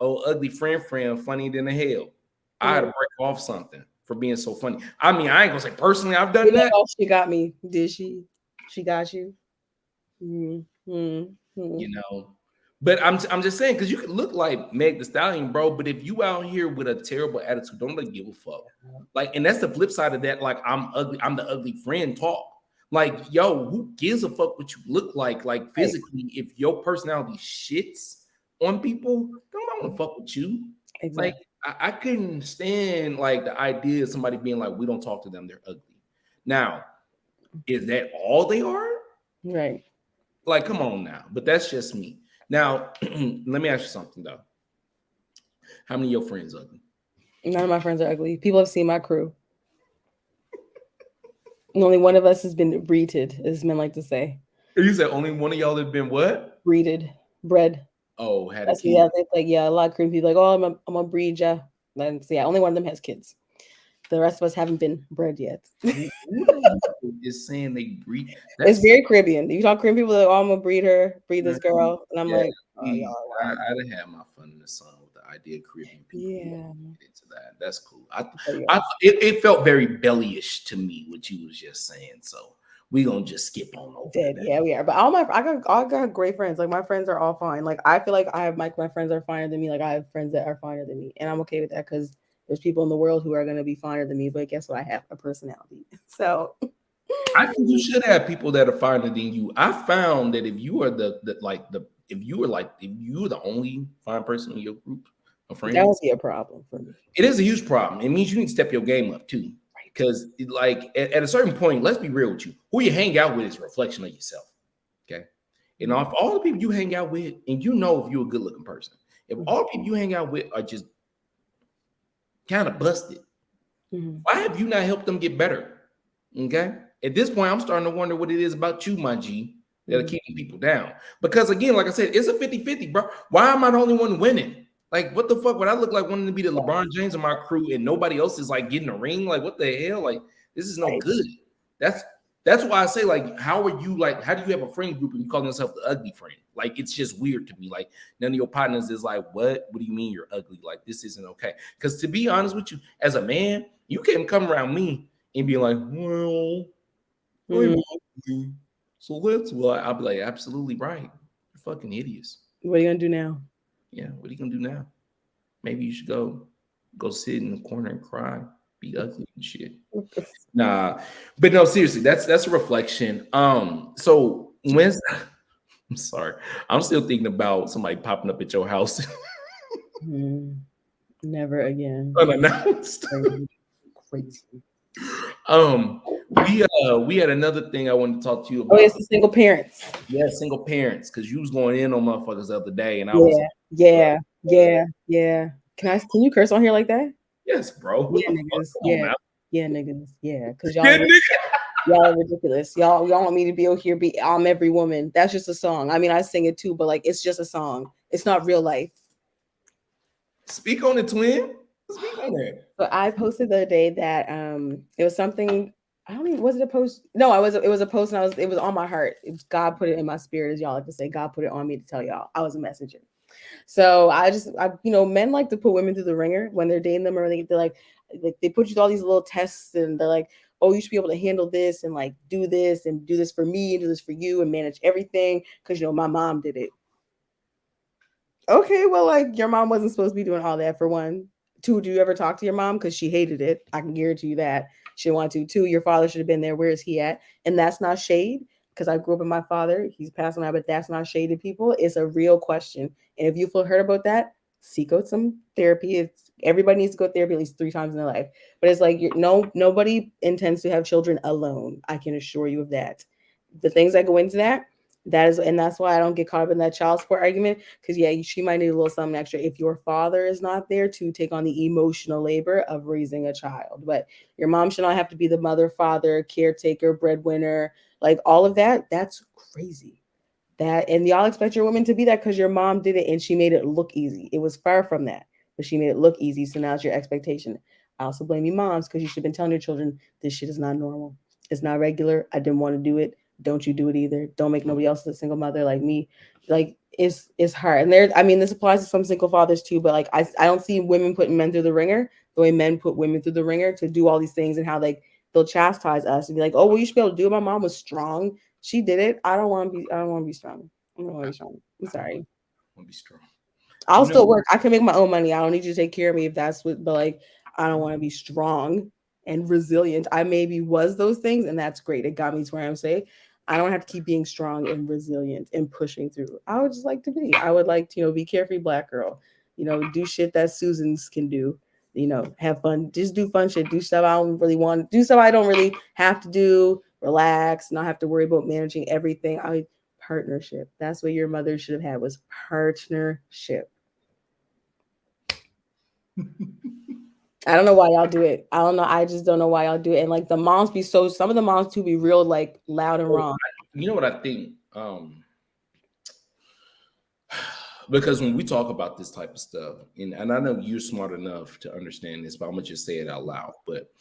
oh ugly friend, funny than the hell. I had to break off something for being so funny. I mean, I ain't gonna say personally I've done that. Oh, she got me. Did she? She got you. You know, but I'm just saying because you can look like Meg the Stallion, bro. But if you out here with a terrible attitude, don't let give a fuck. Like, and that's the flip side of that. Like, I'm ugly. I'm the ugly friend talk. Like, yo, who gives a fuck what you look like? Like physically, if your personality shits on people, don't want to fuck with you. Exactly. Like, I couldn't stand like the idea of somebody being like, we don't talk to them, they're ugly. Now, is that all they are? Right. Like, come on now. But that's just me. Now, let me ask you something though. How many of your friends ugly? None of my friends are ugly. People have seen my crew. Only one of us has been breeded, as men like to say. You said only one of y'all have been what? Breeded, bred. Oh, had That's a kid. yeah. They like a lot of Korean people like, oh, I'm a breed ya. Then so yeah, only one of them has kids. The rest of us haven't been bred yet. Is saying they breed. It's very Caribbean. You talk Korean people like, oh, I'm gonna breed this girl, and I'm yeah, like, oh, y'all are wild. I'd have had my fun in the sun with the idea of Caribbean people. Yeah, get into that. That's cool. It felt very bellyish to me what you was just saying. So we gonna just skip on over that. Yeah, we are. But I got great friends. Like my friends are all fine. Like I feel like I have my friends are finer than me. Like I have friends that are finer than me, and I'm okay with that because there's people in the world who are gonna be finer than me. But guess what? I have a personality. So I think you should have people that are finer than you. I found that if you are if you were the only fine person in your group of friends, that would be a problem for me. It is a huge problem. It means you need to step your game up too. Because like at a certain point, let's be real with you. Who you hang out with is a reflection of yourself. Okay. And if all the people you hang out with, and you know if you're a good looking person, if all the people you hang out with are just kind of busted, why have you not helped them get better? Okay. At this point, I'm starting to wonder what it is about you, my G, that are keeping people down. Because again, like I said, it's a 50-50, bro. Why am I the only one winning? Like, what the fuck would I look like wanting to be the LeBron James of my crew and nobody else is like getting a ring? Like, what the hell? Like, this is no good. That's why I say, like, how do you have a friend group and you call yourself the ugly friend? Like, it's just weird to me. Like, none of your partners is like, what? What do you mean you're ugly? Like, this isn't okay. Because to be honest with you, as a man, you can't come around me and be like, well, I'm ugly. So that's why I'll be like, absolutely right. You're fucking idiots. What are you gonna do now? Yeah, what are you gonna do now? Maybe you should go sit in the corner and cry be ugly and shit. Nah, but no, seriously, that's a reflection. So when's I'm sorry, I'm still thinking about somebody popping up at your house Never again. unannounced. Crazy. We had another thing I wanted to talk to you Oh, about. it's the single parents. Yeah, single parents, because you was going in on motherfuckers the other day, and I was Yeah. Can you curse on here like that? yes, bro. What Yeah, the fuck? niggas. Come on, man. Yeah, niggas. Yeah, because Yeah, nigga. y'all are ridiculous. Y'all want me to be out here be I'm every woman. That's just a song. I mean, I sing it too, but like it's just a song. It's not real life. Speak on it, twin. Speak on it. But I posted the other day that it was something. I don't even, was it a post? No, it was a post, and it was on my heart. God put it in my spirit, as y'all like to say. God put it on me to tell y'all. I was a messenger. So men like to put women through the ringer when they're dating them, or they're like they put you through all these little tests, and they're like, oh, you should be able to handle this, and like do this for me, and do this for you, and manage everything because my mom did it. Okay, well, like your mom wasn't supposed to be doing all that, for one. Two, do you ever talk to your mom? Because she hated it. I can guarantee you that. She didn't want to. Two, your father should have been there. Where is he at? And that's not shade, because I grew up with my father. He's passed on, but that's not shade to people. It's a real question. And if you feel hurt about that, seek out some therapy. Everybody needs to go to therapy at least 3 times in their life. But it's like nobody intends to have children alone. I can assure you of that. The things that go into that's why I don't get caught up in that child support argument. Because she might need a little something extra if your father is not there to take on the emotional labor of raising a child. But your mom should not have to be the mother, father, caretaker, breadwinner, like all of that. That's crazy. And y'all expect your woman to be that because your mom did it and she made it look easy. It was far from that, but she made it look easy. So now it's your expectation. I also blame you moms because you should have been telling your children this shit is not normal. It's not regular. I didn't want to do it. Don't you do it either. Don't make nobody else a single mother like me. Like it's hard. And this applies to some single fathers too, but like I don't see women putting men through the ringer the way men put women through the ringer to do all these things, and how they'll chastise us and be like, oh, well, you should be able to do it. My mom was strong. She did it. I don't want to be strong. I don't want to be strong. I'm sorry. I want to be strong. I'll still work. I can make my own money. I don't need you to take care of me if that's what, but like, I don't want to be strong and resilient. I maybe was those things, and that's great. It got me to where I'm saying I don't have to keep being strong and resilient and pushing through. I would just like to be. I would like to, be carefree black girl. Do shit that Susans can do. Have fun. Just do fun shit. Do stuff I don't really want. Do stuff I don't really have to do. Relax. Not have to worry about managing everything. Partnership. That's what your mother should have had, was partnership. I don't know why y'all do it. I don't know. I just don't know why y'all do it. And like the moms some of the moms too be real like loud and wrong. You know what I think? Because when we talk about this type of stuff, and I know you're smart enough to understand this, but I'm gonna just say it out loud. But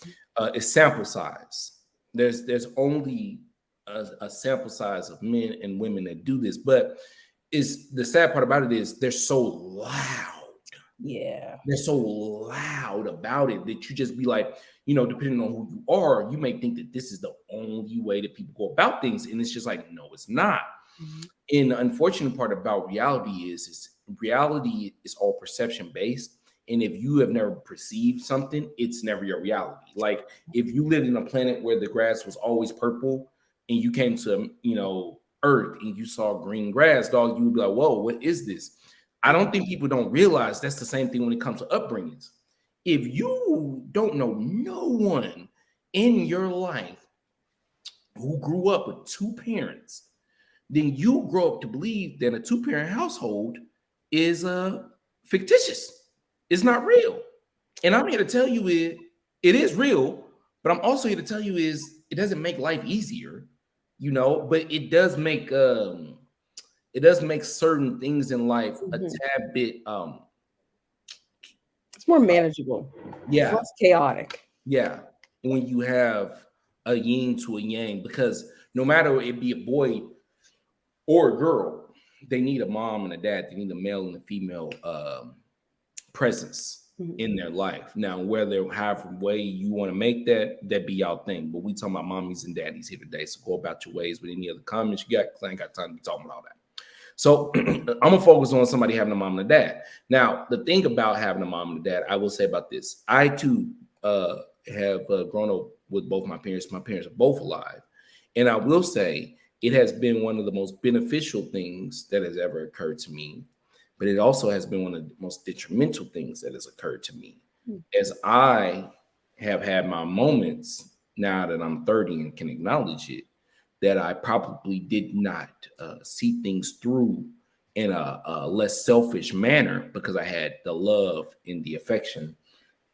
it's sample size. There's only a sample size of men and women that do this, but is the sad part about it is they're so loud. Yeah, they're so loud about it that you just be like, depending on who you are, you may think that this is the only way that people go about things, and it's just like, no, it's not. Mm-hmm. And the unfortunate part about reality is reality is all perception based. And if you have never perceived something, it's never your reality. Like if you lived in a planet where the grass was always purple and you came to, Earth and you saw green grass, dog, you would be like, whoa, what is this? I don't think people don't realize that's the same thing when it comes to upbringings. If you don't know no one in your life who grew up with 2 parents, then you grow up to believe that a 2-parent household is fictitious. It's not real. And I'm here to tell you it is real, but I'm also here to tell you is it doesn't make life easier, but it does make certain things in life a tad bit it's more manageable. Yeah. It's less chaotic. Yeah. When you have a yin to a yang, because no matter it be a boy or a girl, they need a mom and a dad. They need a male and a female presence in their life. Now, whether however way you want to make that be y'all thing. But we talking about mommies and daddies here today. So go about your ways with any other comments you got, because I ain't got time to be talking about all that. So I'm gonna focus on somebody having a mom and a dad. Now, the thing about having a mom and a dad, I will say about this. I too have grown up with both my parents. My parents are both alive. And I will say it has been one of the most beneficial things that has ever occurred to me, but it also has been one of the most detrimental things that has occurred to me. As I have had my moments now that I'm 30 and can acknowledge it, that I probably did not see things through in a less selfish manner because I had the love and the affection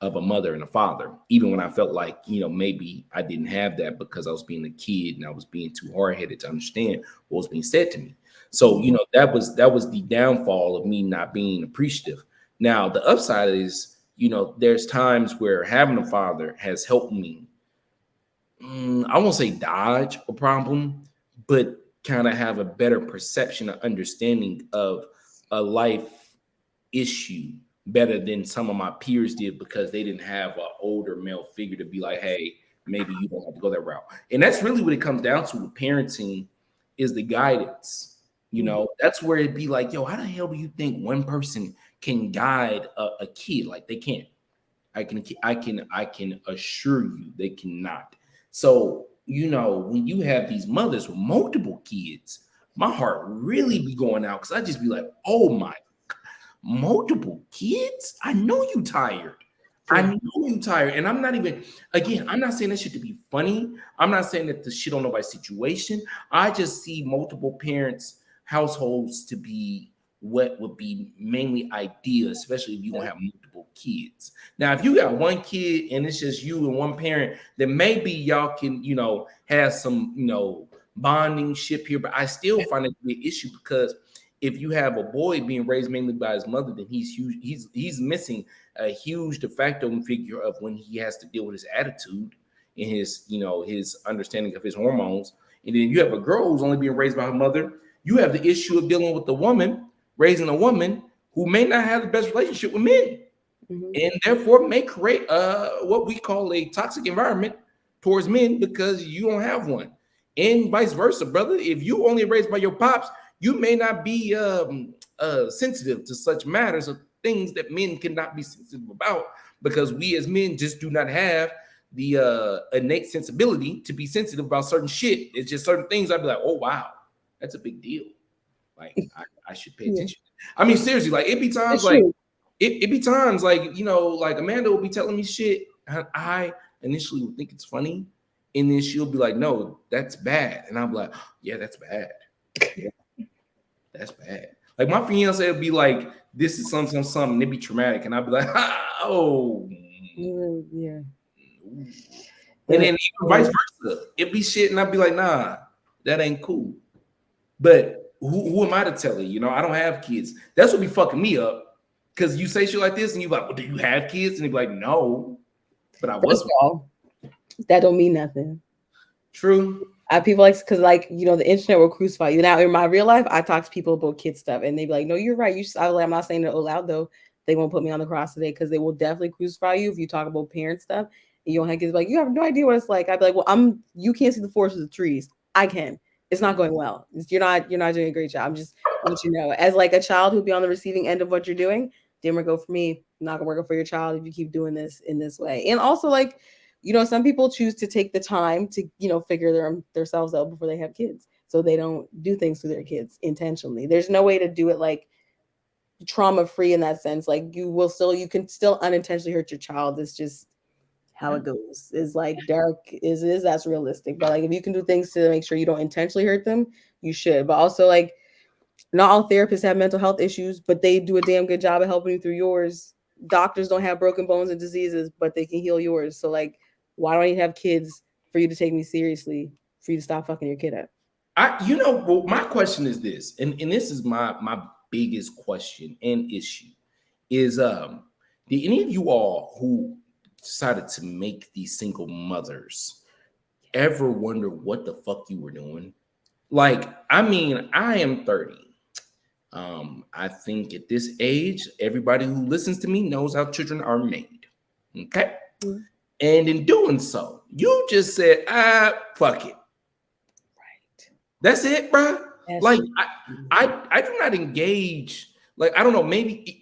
of a mother and a father, even when I felt like, maybe I didn't have that because I was being a kid and I was being too hard-headed to understand what was being said to me. So, that was the downfall of me not being appreciative. Now, the upside is, there's times where having a father has helped me, I won't say dodge a problem, but kind of have a better perception or understanding of a life issue better than some of my peers did because they didn't have an older male figure to be like, hey, maybe you don't have to go that route. And that's really what it comes down to with parenting is the guidance. That's where it'd be like, yo, how the hell do you think one person can guide a kid? Like they can't. I can assure you they cannot. So, when you have these mothers with multiple kids, my heart really be going out because I just be like, oh my, multiple kids? I know you tired. I know you tired. And I'm not even, again, I'm not saying that shit to be funny. I'm not saying that the shit on nobody's situation. I just see multiple parents, households to be what would be mainly ideal, especially if you don't have multiple kids. Now, if you got one kid and it's just you and one parent, then maybe y'all can, have some, bonding ship here. But I still find it to be an issue because if you have a boy being raised mainly by his mother, then he's huge. He's missing a huge de facto figure of when he has to deal with his attitude and his, his understanding of his hormones. And then you have a girl who's only being raised by her mother. You have the issue of dealing with the woman, raising a woman who may not have the best relationship with men, and therefore may create what we call a toxic environment towards men because you don't have one, and vice versa, brother. If you only raised by your pops, you may not be sensitive to such matters of things that men cannot be sensitive about because we as men just do not have the innate sensibility to be sensitive about certain shit. It's just certain things I'd be like, oh wow, that's a big deal. Like I should pay attention. I mean, seriously, like it'd be times like it'd be times like like Amanda will be telling me shit. And I initially would think it's funny, and then she'll be like, "No, that's bad," and I'm like, "Yeah, that's bad. Yeah, that's bad." Like my fiance would be like, "This is something, something." It'd be traumatic, and I'd be like, "Oh, yeah." And then even vice versa, it'd be shit, and I'd be like, "Nah, that ain't cool." But who am I to tell her? I don't have kids. That's what be fucking me up. Because you say shit like this, and you like, well, do you have kids? And you be like, no, but I was. That don't mean nothing. True. People like because the internet will crucify you. Now in my real life, I talk to people about kid stuff, and they be like, no, you're right. I'm not saying it out loud though. They won't put me on the cross today because they will definitely crucify you if you talk about parent stuff. And you don't have kids. Like you have no idea what it's like. I'd be like, well, you can't see the forest of the trees. I can. It's not going well. You're not doing a great job. I'm just let you know. As like a child who'd be on the receiving end of what you're doing, didn't work out for me. Not gonna work out for your child if you keep doing this in this way. And also, some people choose to take the time to, figure themselves out before they have kids, so they don't do things to their kids intentionally. There's no way to do it like trauma free in that sense. Like you can still unintentionally hurt your child. It's just how it goes. Is like dark is that's realistic. But like if you can do things to make sure you don't intentionally hurt them, you should. But also like not all therapists have mental health issues, but they do a damn good job of helping you through yours. Doctors don't have broken bones and diseases, but they can heal yours. So like, why do I need to have kids for you to take me seriously? For you to stop fucking your kid up? Well, my question is this, and this is my biggest question and issue is did any of you all who decided to make these single mothers ever wonder what the fuck you were doing? Like, I mean, I am 30. I think at this age, everybody who listens to me knows how children are made. Okay. Mm-hmm. And in doing so, you just said, fuck it. Right. That's it, bro. That's like, I do not engage. Like, I don't know, maybe,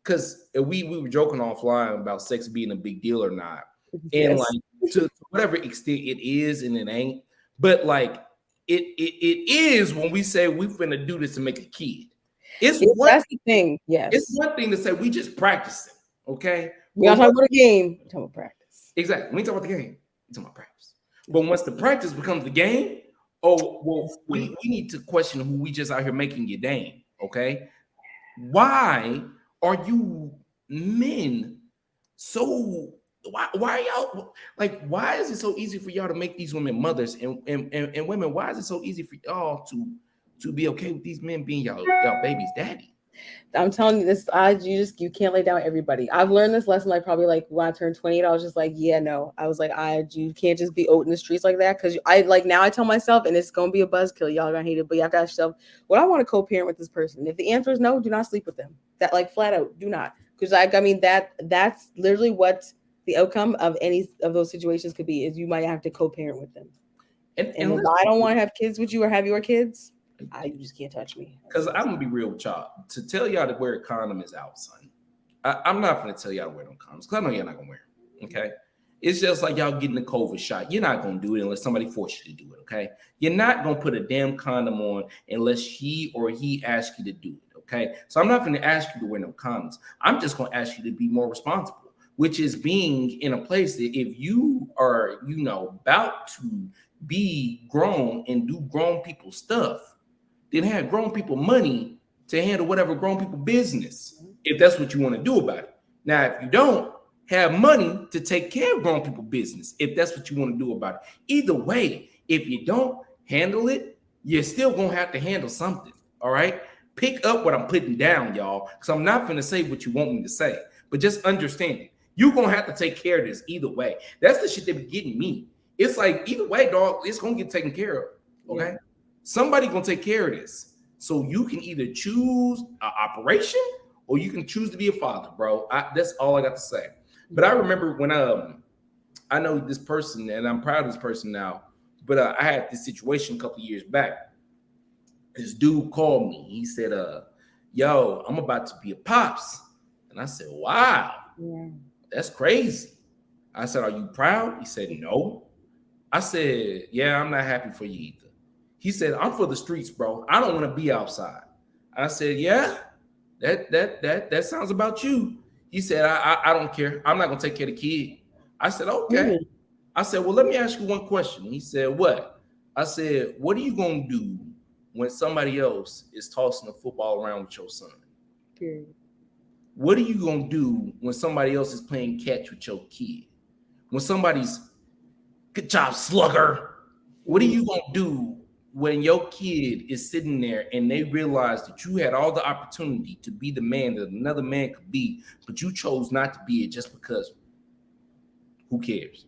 because we were joking offline about sex being a big deal or not. And Yes. like to whatever extent it is and it ain't, but like it is when we say we finna do this to make a kid. It's Yes, one that's the thing. it's Yes. one thing to say we just practicing, okay? We But gotta talk about a game. We're talking about practice. exactly, we ain't talking about the game, we talking about practice. But once the practice becomes the game, oh well, we need to question who we just out here making your game, okay? Why are you men so why are y'all like why is it so easy for y'all to make these women mothers and women, why is it so easy for y'all to be okay with these men being y'all baby's daddy? I'm telling you this, you can't lay down everybody. I've learned this lesson like probably like when I turned 28. I was just like, yeah, no. I was like, you can't just be out in the streets like that. Cause I like now I tell myself, and it's gonna be a buzzkill. Y'all gonna hate it, but y'all gotta yourself, what I want to co-parent with this person. If the answer is no, do not sleep with them. That like flat out, do not. Because I mean that's literally what the outcome of any of those situations could be is you might have to co-parent with them. And if I don't want to have kids with you or have your kids, you just can't touch me. Because I'm gonna be real with y'all. To tell y'all to wear a condom is out, son. I'm not gonna tell y'all to wear no condoms because I know y'all not gonna wear them. Okay. It's just like y'all getting the COVID shot. You're not gonna do it unless somebody forces you to do it. Okay. You're not gonna put a damn condom on unless he asks you to do it. Okay. So I'm not gonna ask you to wear no condoms. I'm just gonna ask you to be more responsible, which is being in a place that if you are, about to be grown and do grown people stuff, then have grown people money to handle whatever grown people business, if that's what you want to do about it. Now, if you don't have money to take care of grown people business, if that's what you want to do about it. Either way, if you don't handle it, you're still going to have to handle something, all right? Pick up what I'm putting down, y'all, because I'm not going to say what you want me to say, but just understand it. You're going to have to take care of this either way. That's the shit that be getting me. It's like, either way, dog, it's going to get taken care of, okay? Yeah. Somebody gonna take care of this. So you can either choose an operation or you can choose to be a father, bro. That's all I got to say. But I remember when I know this person and I'm proud of this person now, but I had this situation a couple of years back. This dude called me. He said, yo, I'm about to be a pops. And I said, wow, that's crazy. I said, are you proud? He said, no. I said, yeah, I'm not happy for you either. He said, I'm for the streets, bro. I don't want to be outside. I said, yeah, that sounds about you. He said, I don't care. I'm not going to take care of the kid. I said, okay. I said, well, let me ask you one question. He said, what? I said, what are you going to do when somebody else is tossing the football around with your son? Period. What are you going to do when somebody else is playing catch with your kid? When somebody's, good job, slugger. What are you going to do when your kid is sitting there and they realize that you had all the opportunity to be the man that another man could be, but you chose not to be it just because? Who cares?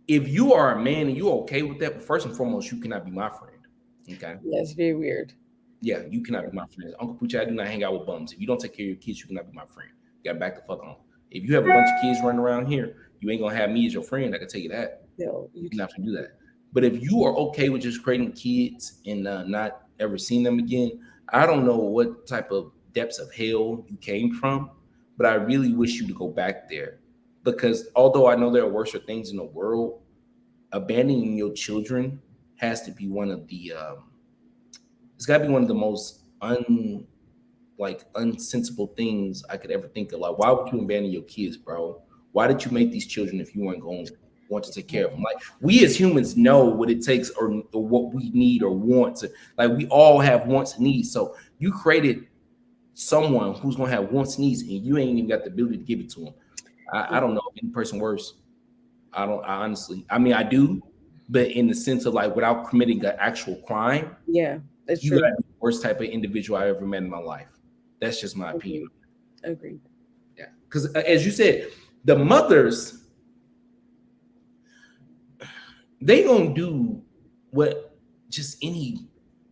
If you are a man and you're okay with that, but first and foremost, you cannot be my friend. Okay. That's very weird. Yeah, you cannot be my friend. Uncle Poochie, I do not hang out with bums. If you don't take care of your kids, you cannot be my friend. You got to back the fuck on. If you have a bunch of kids running around here, you ain't gonna have me as your friend. I can tell you that. No, you're not gonna do that. But if you are okay with just creating kids and not ever seeing them again, I don't know what type of depths of hell you came from, but I really wish you to go back there. Because although I know there are worse things in the world, abandoning your children has to be one of the it's got to be one of the most unsensible things I could ever think of. Like, why would you abandon your kids, bro? Why did you make these children if you weren't going to want to take care of them? Like, we as humans know what it takes or what we need or want to, like, we all have wants and needs. So you created someone who's going to have wants and needs and you ain't even got the ability to give it to them. I don't know any person worse. I mean, I do, but in the sense of like without committing an actual crime. Yeah, that's you true. Got the worst type of individual I ever met in my life. That's just my opinion. Agreed. Yeah, because as you said, the mothers, they gonna do what just any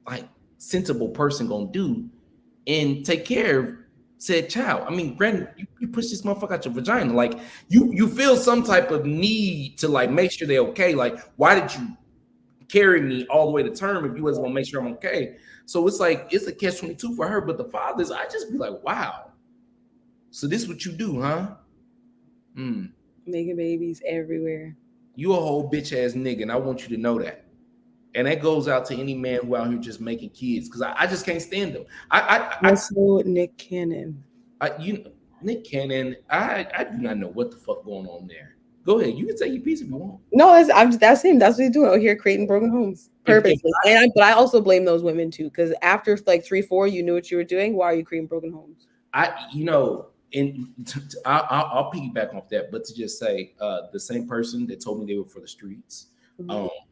like sensible person gonna do and take care of said child. I mean, granted, you push this motherfucker out your vagina. Like you feel some type of need to like make sure they're okay. Like, why did you carry me all the way to term if you wasn't gonna make sure I'm okay? So it's like it's a catch-22 for her. But the fathers, I just be like, wow. So this what you do, huh? Making babies everywhere. You a whole bitch ass nigga, and I want you to know that. And that goes out to any man who out here just making kids, because I just can't stand them. Also, Nick Cannon. Nick Cannon, I do not know what the fuck going on there. Go ahead, you can take your piece if you want. No, that's him. That's what he's doing out here, creating broken homes purposely. But I also blame those women too, because after like 3, 4, you knew what you were doing. Why are you creating broken homes? I'll piggyback off that, but to just say, the same person that told me they were for the streets,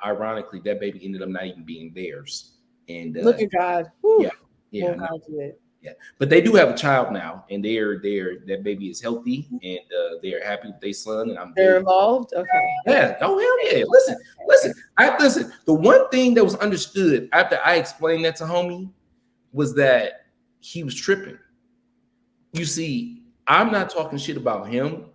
ironically, that baby ended up not even being theirs. And look at God. Whew. Yeah, God do it. Yeah, but they do have a child now, and that baby is healthy, and they are happy with their son. And they're involved. Okay. Yeah. Oh hell yeah! Listen. The one thing that was understood after I explained that to homie was that he was tripping. You see, I'm not talking shit about him,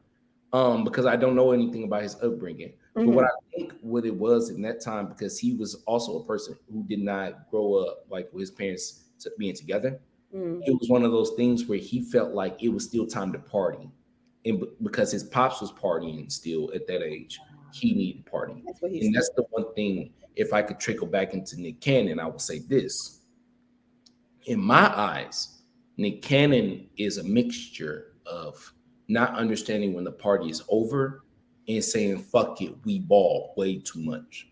because I don't know anything about his upbringing. But what I think what it was in that time, because he was also a person who did not grow up like with his parents being together. It was one of those things where he felt like it was still time to party, and because his pops was partying still at that age, he needed to party. That's the one thing. If I could trickle back into Nick Cannon, I would say this: in my eyes, Nick Cannon is a mixture of not understanding when the party is over and saying "fuck it, we ball way too much."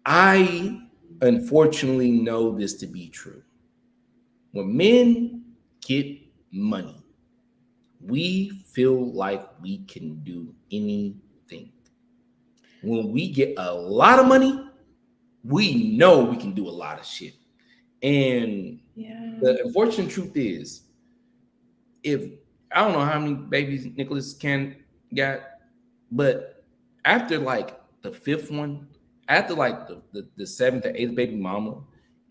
I unfortunately know this to be true. When men get money, we feel like we can do anything. When we get a lot of money, we know we can do a lot of shit. And the unfortunate truth is, if I don't know how many babies Nicholas Cannon got, but after like the 5th one, after like the 7th or 8th baby mama,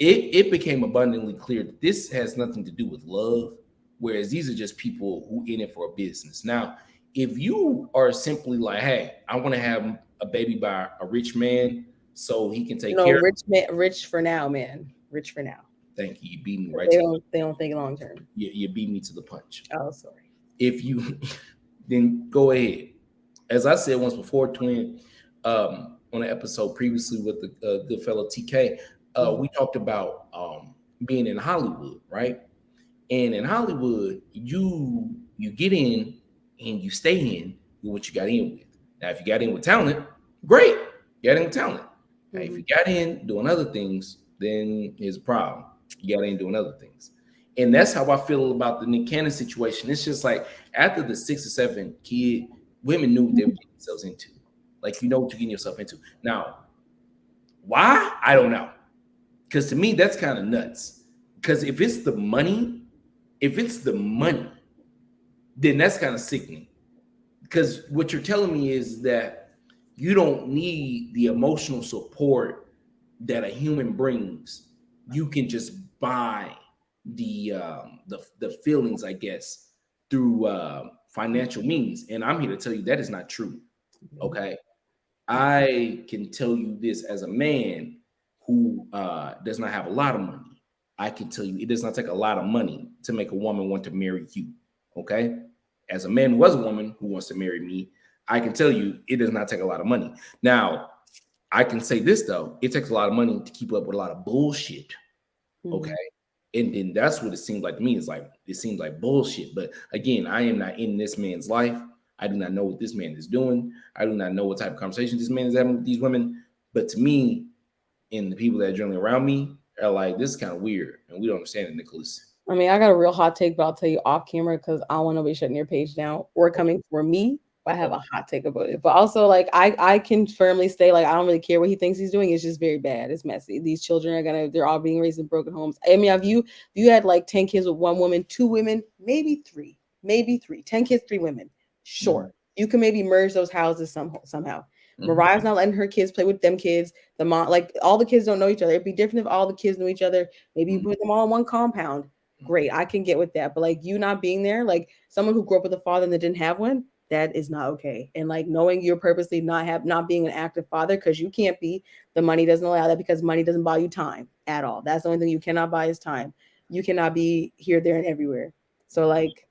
it became abundantly clear that this has nothing to do with love, whereas these are just people who in it for a business. Now, if you are simply like, hey, I want to have a baby by a rich man so he can take care of rich for now, man. Rich for now. Thank you. You beat me right. They don't think long term. You beat me to the punch. Oh, sorry. If you then go ahead. As I said once before, twin, on an episode previously with the good fellow TK, we talked about being in Hollywood, right? And in Hollywood, you get in and you stay in with what you got in with. Now, if you got in with talent, great. You got in with talent. Now, if you got in doing other things, then here's a problem. You got in doing other things. And that's how I feel about the Nick Cannon situation. It's just like after the 6 or 7 kid, women knew what they were getting themselves into. Like, you know what you're getting yourself into. Now, why? I don't know. Because to me, that's kind of nuts. Because if it's the money, then that's kind of sickening. Because what you're telling me is that you don't need the emotional support that a human brings. You can just buy the feelings, I guess, through financial means. And I'm here to tell you that is not true. Okay. I can tell you this as a man who does not have a lot of money. I can tell you it does not take a lot of money to make a woman want to marry you. Okay. As a man who was a woman who wants to marry me, I can tell you it does not take a lot of money. Now, I can say this though, it takes a lot of money to keep up with a lot of bullshit. Okay. And then that's what it seems like to me. It seems like bullshit. But again, I am not in this man's life. I do not know what this man is doing. I do not know what type of conversation this man is having with these women. But to me, and the people that are generally around me are like, this is kind of weird. And we don't understand it, Nicholas. I mean, I got a real hot take, but I'll tell you off camera because I don't want nobody shutting your page down or coming for me. I have a hot take about it. But also, like, I can firmly say, like, I don't really care what he thinks he's doing. It's just very bad. It's messy. These children they're all being raised in broken homes. I mean, if you had like 10 kids with one woman, 2 women, maybe 3, 10 kids, 3 women. Sure. You can maybe merge those houses somehow. Mariah's not letting her kids play with them kids. The mom, like, all the kids don't know each other. It'd be different if all the kids knew each other. Maybe you put them all in one compound. Great. I can get with that. But like, you not being there, like someone who grew up with a father and that didn't have one, that is not okay. And like knowing you're purposely not being an active father, because you can't be, the money doesn't allow that, because money doesn't buy you time at all. That's the only thing you cannot buy is time. You cannot be here, there, and everywhere. So like,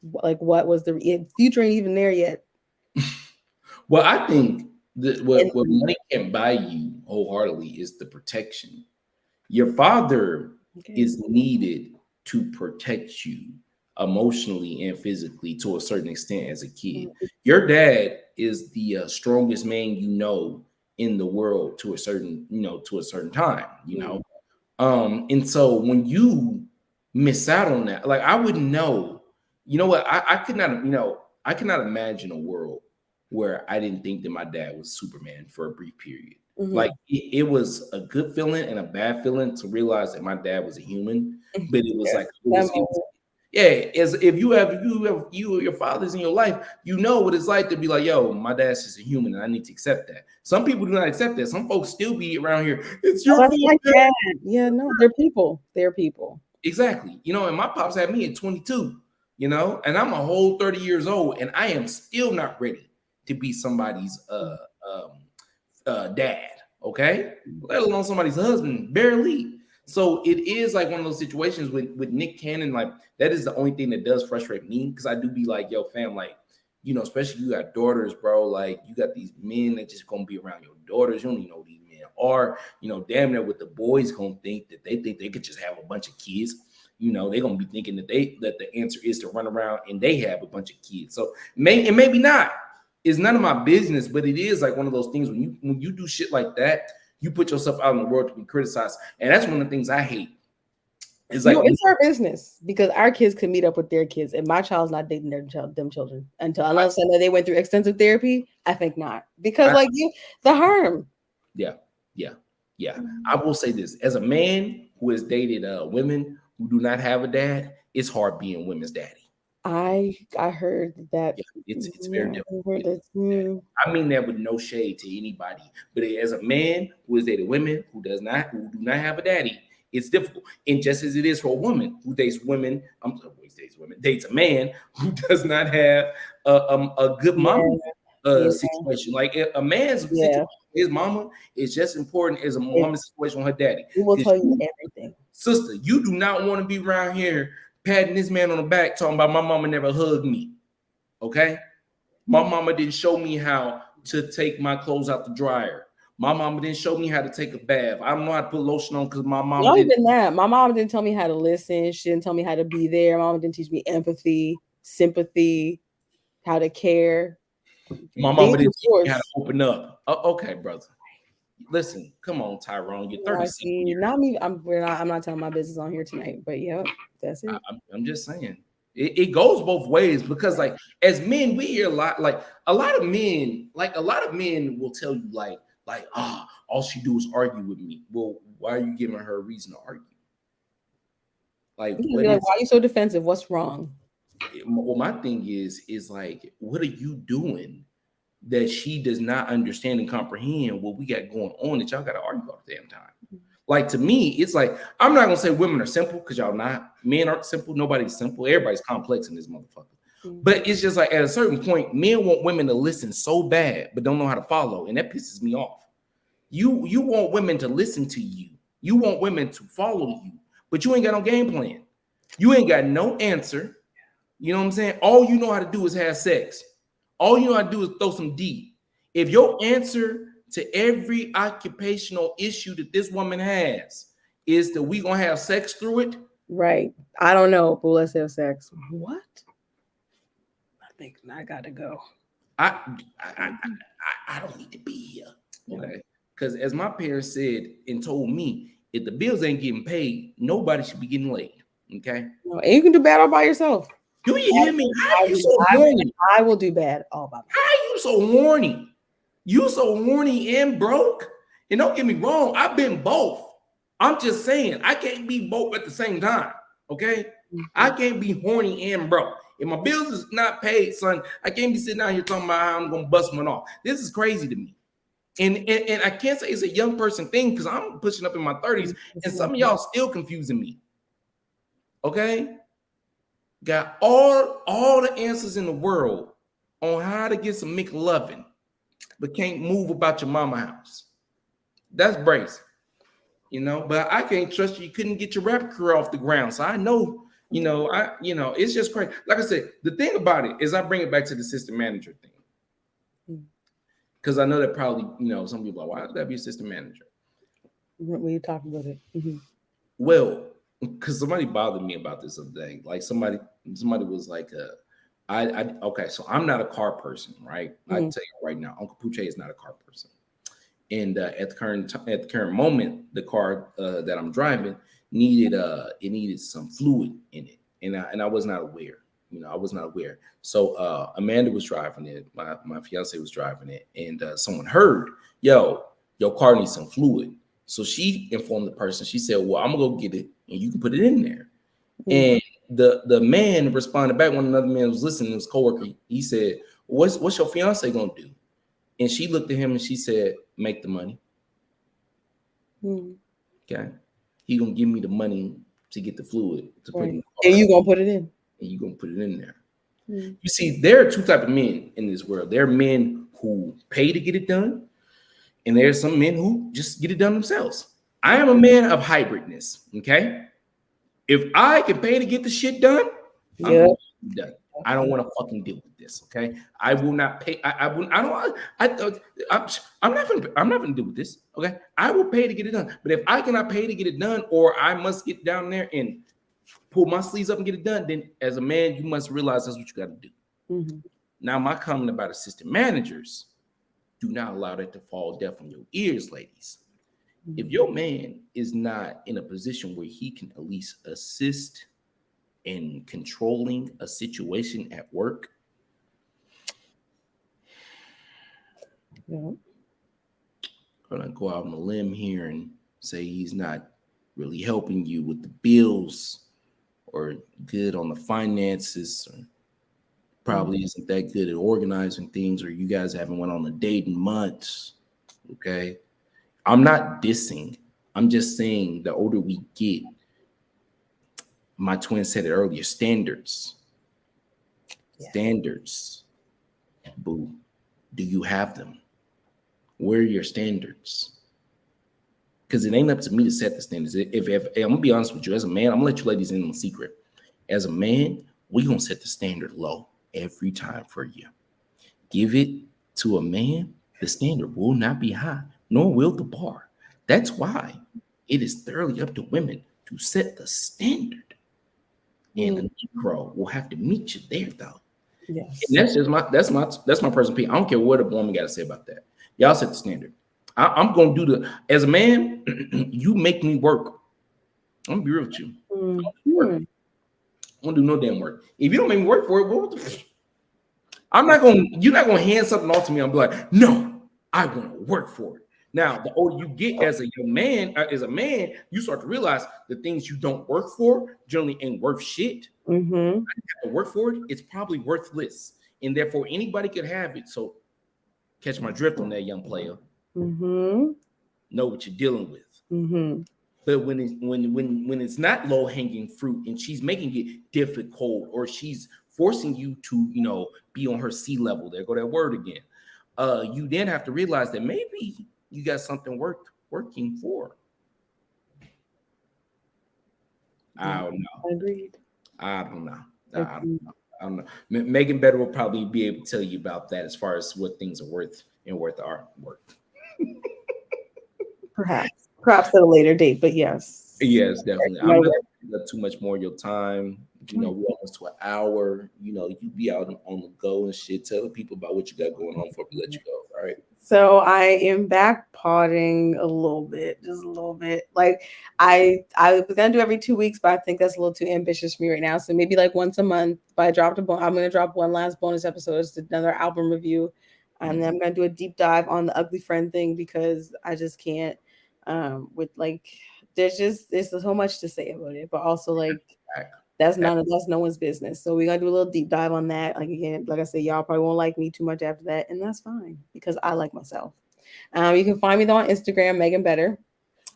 Like, what was the future ain't even there yet. Well, I think that what And money can buy you wholeheartedly is the protection. Your father okay. is needed to protect you emotionally and physically to a certain extent as a kid. Your dad is the strongest man you know in the world to a certain, to a certain time, and so when you miss out on that, like I wouldn't know, what, I could not, I cannot imagine a world where I didn't think that my dad was Superman for a brief period. Mhm. Like it was a good feeling and a bad feeling to realize that my dad was a human, but it was Yeah. like That it was moment. yeah, as if you or your fathers in your life, you know what it's like to be like, yo, my dad's just a human and I need to accept that. Some people do not accept that. Some folks still be around here. It's Oh, your that's fault, my Dad. dad. Yeah, no, they're people. They're people. Exactly. And my pops had me at 22, and I'm a whole 30 years old, and I am still not ready to be somebody's um dad, okay? Let alone somebody's husband, barely. So it is like one of those situations with Nick Cannon, like that is the only thing that does frustrate me because I do be like, yo, fam, like, especially you got daughters, bro. Like you got these men that just gonna be around your daughters. You don't even know who these men are. Damn near what the boys gonna think that they think they could just have a bunch of kids. They're gonna be thinking that the answer is to run around and they have a bunch of kids. So maybe not. It's none of my business, but it is like one of those things when you do shit like that, you put yourself out in the world to be criticized, and that's one of the things I hate. It's like It's our business because our kids can meet up with their kids, and my child's not dating them children unless I know they went through extensive therapy. I think not because I, the harm. yeah, yeah, yeah. I will say this: as a man who has dated women who do not have a dad, it's hard being women's daddy. I heard that. Yeah, it's Yeah, very I difficult. heard that. I mean that with no shade to anybody, but as a man who has dated women who do not have a daddy, it's difficult. And just as it is for a woman who dates women, dates a man who does not have a good mama Yeah, situation. Like a man's situation yeah. with his mama is just important as a It, woman's situation with her daddy. it will Because tell you everything. sister, you do not want to be around here patting this man on the back talking about my mama never hugged me. Okay? My mama didn't show me how to take my clothes out the dryer. My mama didn't show me how to take a bath. I don't know how to put lotion on because my mama Not didn't. even that. My mom didn't tell me how to listen. She didn't tell me how to be there. My mom didn't teach me empathy, sympathy, how to care. My These mama are didn't teach me how to force. open up. Okay, brother. Listen, come on, Tyrone. You're 36 years. Not me. I'm not telling my business on here tonight. But yeah, that's it. I'm just saying. It goes both ways because, like, as men, we hear a lot. Like, a lot of men will tell you, all she do is argue with me. Well, why are you giving her a reason to argue? Like, You'd be like, why are you so defensive? What's wrong? well, my thing is like, what are you doing that she does not understand and comprehend what we got going on that y'all got to argue all the damn time? Like, to me, it's like, I'm not gonna say women are simple because y'all not. Men aren't simple. Nobody's simple. Everybody's complex in this motherfucker. But it's just like at a certain point, men want women to listen so bad, but don't know how to follow, and that pisses me off. You want women to listen to you. You want women to follow you, but you ain't got no game plan. You ain't got no answer. You know what I'm saying? All you know how to do is have sex. All you know how to do is throw some D. If your answer to every occupational issue that this woman has is that we gonna have sex through it, right? I don't know, but let's have sex. What? I think I gotta go. I don't need to be here. Okay. Because as my parents said and told me, if the bills ain't getting paid, nobody should be getting laid. Okay. No, and you can do bad all by yourself. Do you hear me? How you so horny? I will do bad all by myself. How you so horny? You so horny and broke. And don't get me wrong, I've been both. I'm just saying I can't be both at the same time. Okay. I can't be horny and broke. If my bills is not paid, son, I can't be sitting down here talking about how I'm gonna bust one off. This is crazy to me. And I can't say it's a young person thing because I'm pushing up in my 30s, and some of y'all still confusing me. Okay? Got all the answers in the world on how to get some McLovin, but can't move about your mama house. That's brazy. But I can't trust you. You couldn't get your rap career off the ground. So I know It's just crazy. Like I said, the thing about it is I bring it back to the assistant manager thing. Because I know that probably, some people are like, why would that be assistant manager? When you talk about it. Mm-hmm. Well, because somebody bothered me about this other day. Like somebody was like, okay, so I'm not a car person, right? I tell you right now, Uncle Pooche is not a car person. And at the current moment, the car that I'm driving needed some fluid in it, and I was not aware. I was not aware. So Amanda was driving it. My fiance was driving it, and someone heard, "Yo, your car needs some fluid." So she informed the person. She said, "Well, I'm gonna go get it, and you can put it in there." And the man responded back. When another man was listening, his coworker, he said, "What's your fiance gonna do?" And she looked at him and she said, "Make the money." Okay, he gonna give me the money to get the fluid to put in the car. And you gonna put it in. And you gonna put it in there. You see, there are two types of men in this world. There are men who pay to get it done, and there are some men who just get it done themselves. I am a man of hybridness. Okay, if I can pay to get the shit done, I'm gonna be done. I don't want to fucking deal with this. Okay, I will not pay. I'm not gonna deal with this. Okay, I will pay to get it done. But if I cannot pay to get it done, or I must get down there and pull my sleeves up and get it done, then as a man, you must realize that's what you got to do. Now, my comment about assistant managers, do not allow that to fall deaf on your ears, ladies. If your man is not in a position where he can at least assist in controlling a situation at work, I'm gonna go out on a limb here and say he's not really helping you with the bills or good on the finances, or probably isn't that good at organizing things, or you guys haven't went on a date in months. Okay, I'm not dissing. I'm just saying the older we get, my twin said it earlier, standards. Standards. Boo. Do you have them? Where are your standards? Because it ain't up to me to set the standards. If I'm gonna be honest with you, as a man, I'm gonna let you ladies in on a secret. As a man, we gonna set the standard low every time for you. Give it to a man, the standard will not be high, nor will the bar. That's why it is thoroughly up to women to set the standard. And a Negro will have to meet you there, though. Yes. And that's my personal opinion. I don't care what a woman got to say about that. Y'all set the standard. I'm gonna do as a man, you make me work. I'm gonna be real with you. I won't do no damn work. If you don't make me work for it, you're not gonna hand something off to me. I'm like, no, I want to work for it. Now, the older you get as a young man, you start to realize the things you don't work for generally ain't worth shit. I have to work for it, it's probably worthless. And therefore, anybody could have it. So catch my drift on that, young player. Know what you're dealing with. But when it's not low-hanging fruit and she's making it difficult, or she's forcing you to, be on her sea level, there go that word again. You then have to realize that maybe you got something working for. I don't know. Agreed. I don't know. Megan Better will probably be able to tell you about that as far as what things are worth and worth our work. Perhaps at a later date, but yes. Yes, definitely. I'm not gonna too much more of your time. We're almost to an hour. You be out on the go and shit. Tell the people about what you got going on before we let you go. All right. So I am back potting a little bit, just a little bit. Like I was gonna do every 2 weeks, but I think that's a little too ambitious for me right now. So maybe like once a month. But I'm gonna drop one last bonus episode. It's another album review. And then I'm gonna do a deep dive on the ugly friend thing, because I just can't. With like, there's so much to say about it, but also like that's no one's business. So we're gonna do a little deep dive on that. Like again, like I said, y'all probably won't like me too much after that, and that's fine because I like myself. You can find me though on Instagram, Megan Better.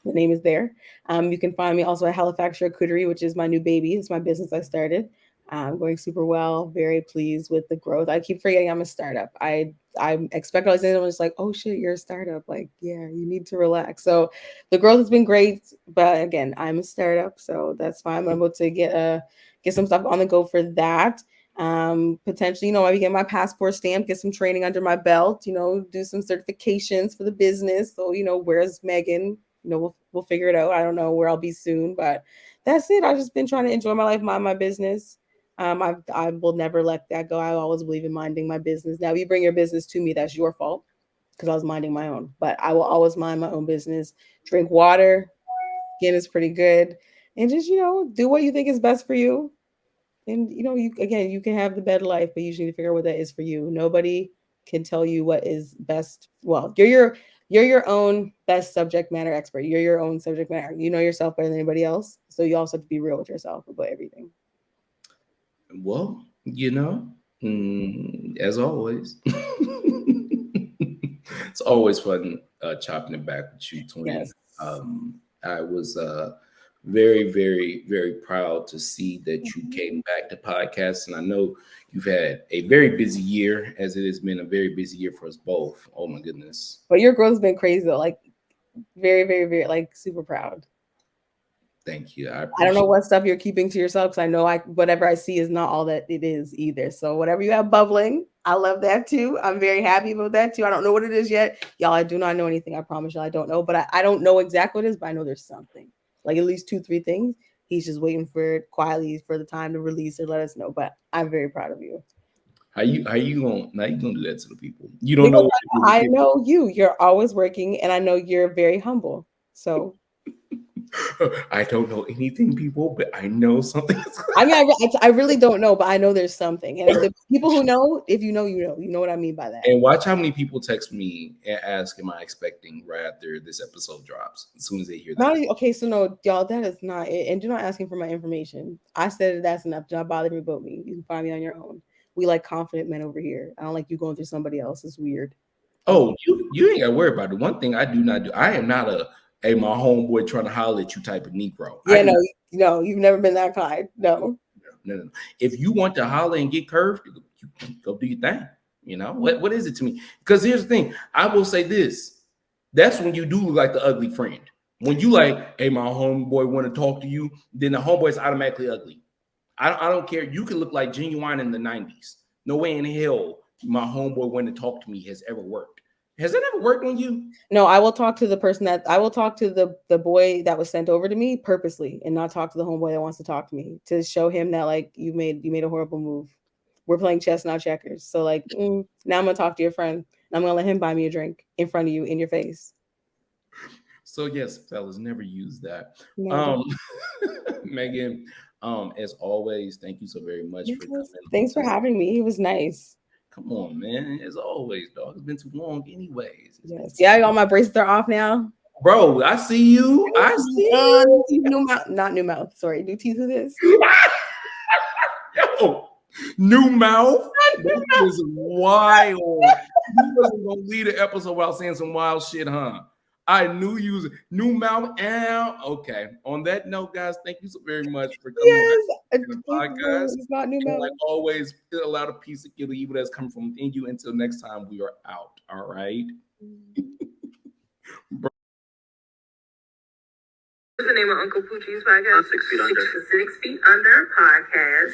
The name is there. You can find me also at Halifax Charcuterie, which is my new baby. It's my business I started. Going super well. Very pleased with the growth. I keep forgetting I'm a startup. I I expect all these things. I'm just like, oh shit, you're a startup. Like, yeah, you need to relax. So the growth has been great, but again, I'm a startup, so that's fine. I'm able to get some stuff on the go for that. Potentially, maybe get my passport stamp, get some training under my belt, do some certifications for the business. So, where's Megan? We'll figure it out. I don't know where I'll be soon, but that's it. I've just been trying to enjoy my life, mind my business. I will never let that go. I always believe in minding my business. Now, if you bring your business to me, that's your fault because I was minding my own. But I will always mind my own business. Drink water. Skin is pretty good, and just do what you think is best for you. And you can have the better life, but you just need to figure out what that is for you. Nobody can tell you what is best. Well, you're your own best subject matter expert. You're your own subject matter. You know yourself better than anybody else. So you also have to be real with yourself about everything. Well, as always, it's always fun chopping it back with you, Twin. Yes. I was very, very, very proud to see that you came back to podcast, and I know you've had a very busy year, as it has been a very busy year for us both. Oh my goodness! But your growth has been crazy though. Like very, very, very, like super proud. Thank you. I I don't appreciate know what stuff you're keeping to yourself because I know whatever I see is not all that it is either. So whatever you have bubbling, I love that too. I'm very happy about that too. I don't know what it is yet, y'all. I do not know anything. I promise you, I don't know, but I don't know exactly what it is. But I know there's something, like at least 2-3 things. He's just waiting for it quietly for the time to release or let us know. But I'm very proud of you. how you gonna do that to the people? You don't Because know. I know you. You're always working, and I know you're very humble. So I don't know anything, people, but I know something. I mean, I really don't know, but I know there's something. And the people who know, if you know, you know. You know what I mean by that. And watch how many people text me and ask, "Am I expecting right after this episode drops?" As soon as they hear that. Okay, so no, y'all, that is not it. And do not ask him for my information. I said that's enough. Do not bother me about me. You can find me on your own. We like confident men over here. I don't like you going through somebody else. It's weird. Oh, you ain't got to worry about it. One thing I do not do, I am not my homeboy trying to holler at you type of Negro. Yeah, no, you've never been that kind. No. No. If you want to holler and get curved, you go do your thing. What is it to me? Because here's the thing. I will say this. That's when you do look like the ugly friend. When you like, hey, my homeboy want to talk to you, then the homeboy is automatically ugly. I don't care. You can look like Genuine in the 90s. No way in hell my homeboy wanting to talk to me has ever worked. Has that ever worked on you? No, I will talk to the boy that was sent over to me purposely and not talk to the homeboy that wants to talk to me to show him that like you made a horrible move. We're playing chess, not checkers. So like now I'm gonna talk to your friend and I'm gonna let him buy me a drink in front of you in your face. So yes, fellas, never use that. No. Megan, as always, thank you so very much for coming. Thanks for having me. It was nice. Come on, man. As always, dog. It's been too long, anyways. Yes. Yeah, all my braces are off now. Bro, I see you. I see you. New mouth, not new mouth. Sorry, new teeth with this. Yo, new mouth. That is wild. You wasn't gonna lead the episode without saying some wild shit, huh? I knew you was new mouth. Okay. On that note, guys, thank you so very much for coming back to the podcast. It's not new mouth. Like always, feel a lot of peace and kill evil that's coming from within you. Until next time, we are out. All right. What's the name of Uncle Poochie's podcast? 6 Feet Under. 6 Feet Under podcast.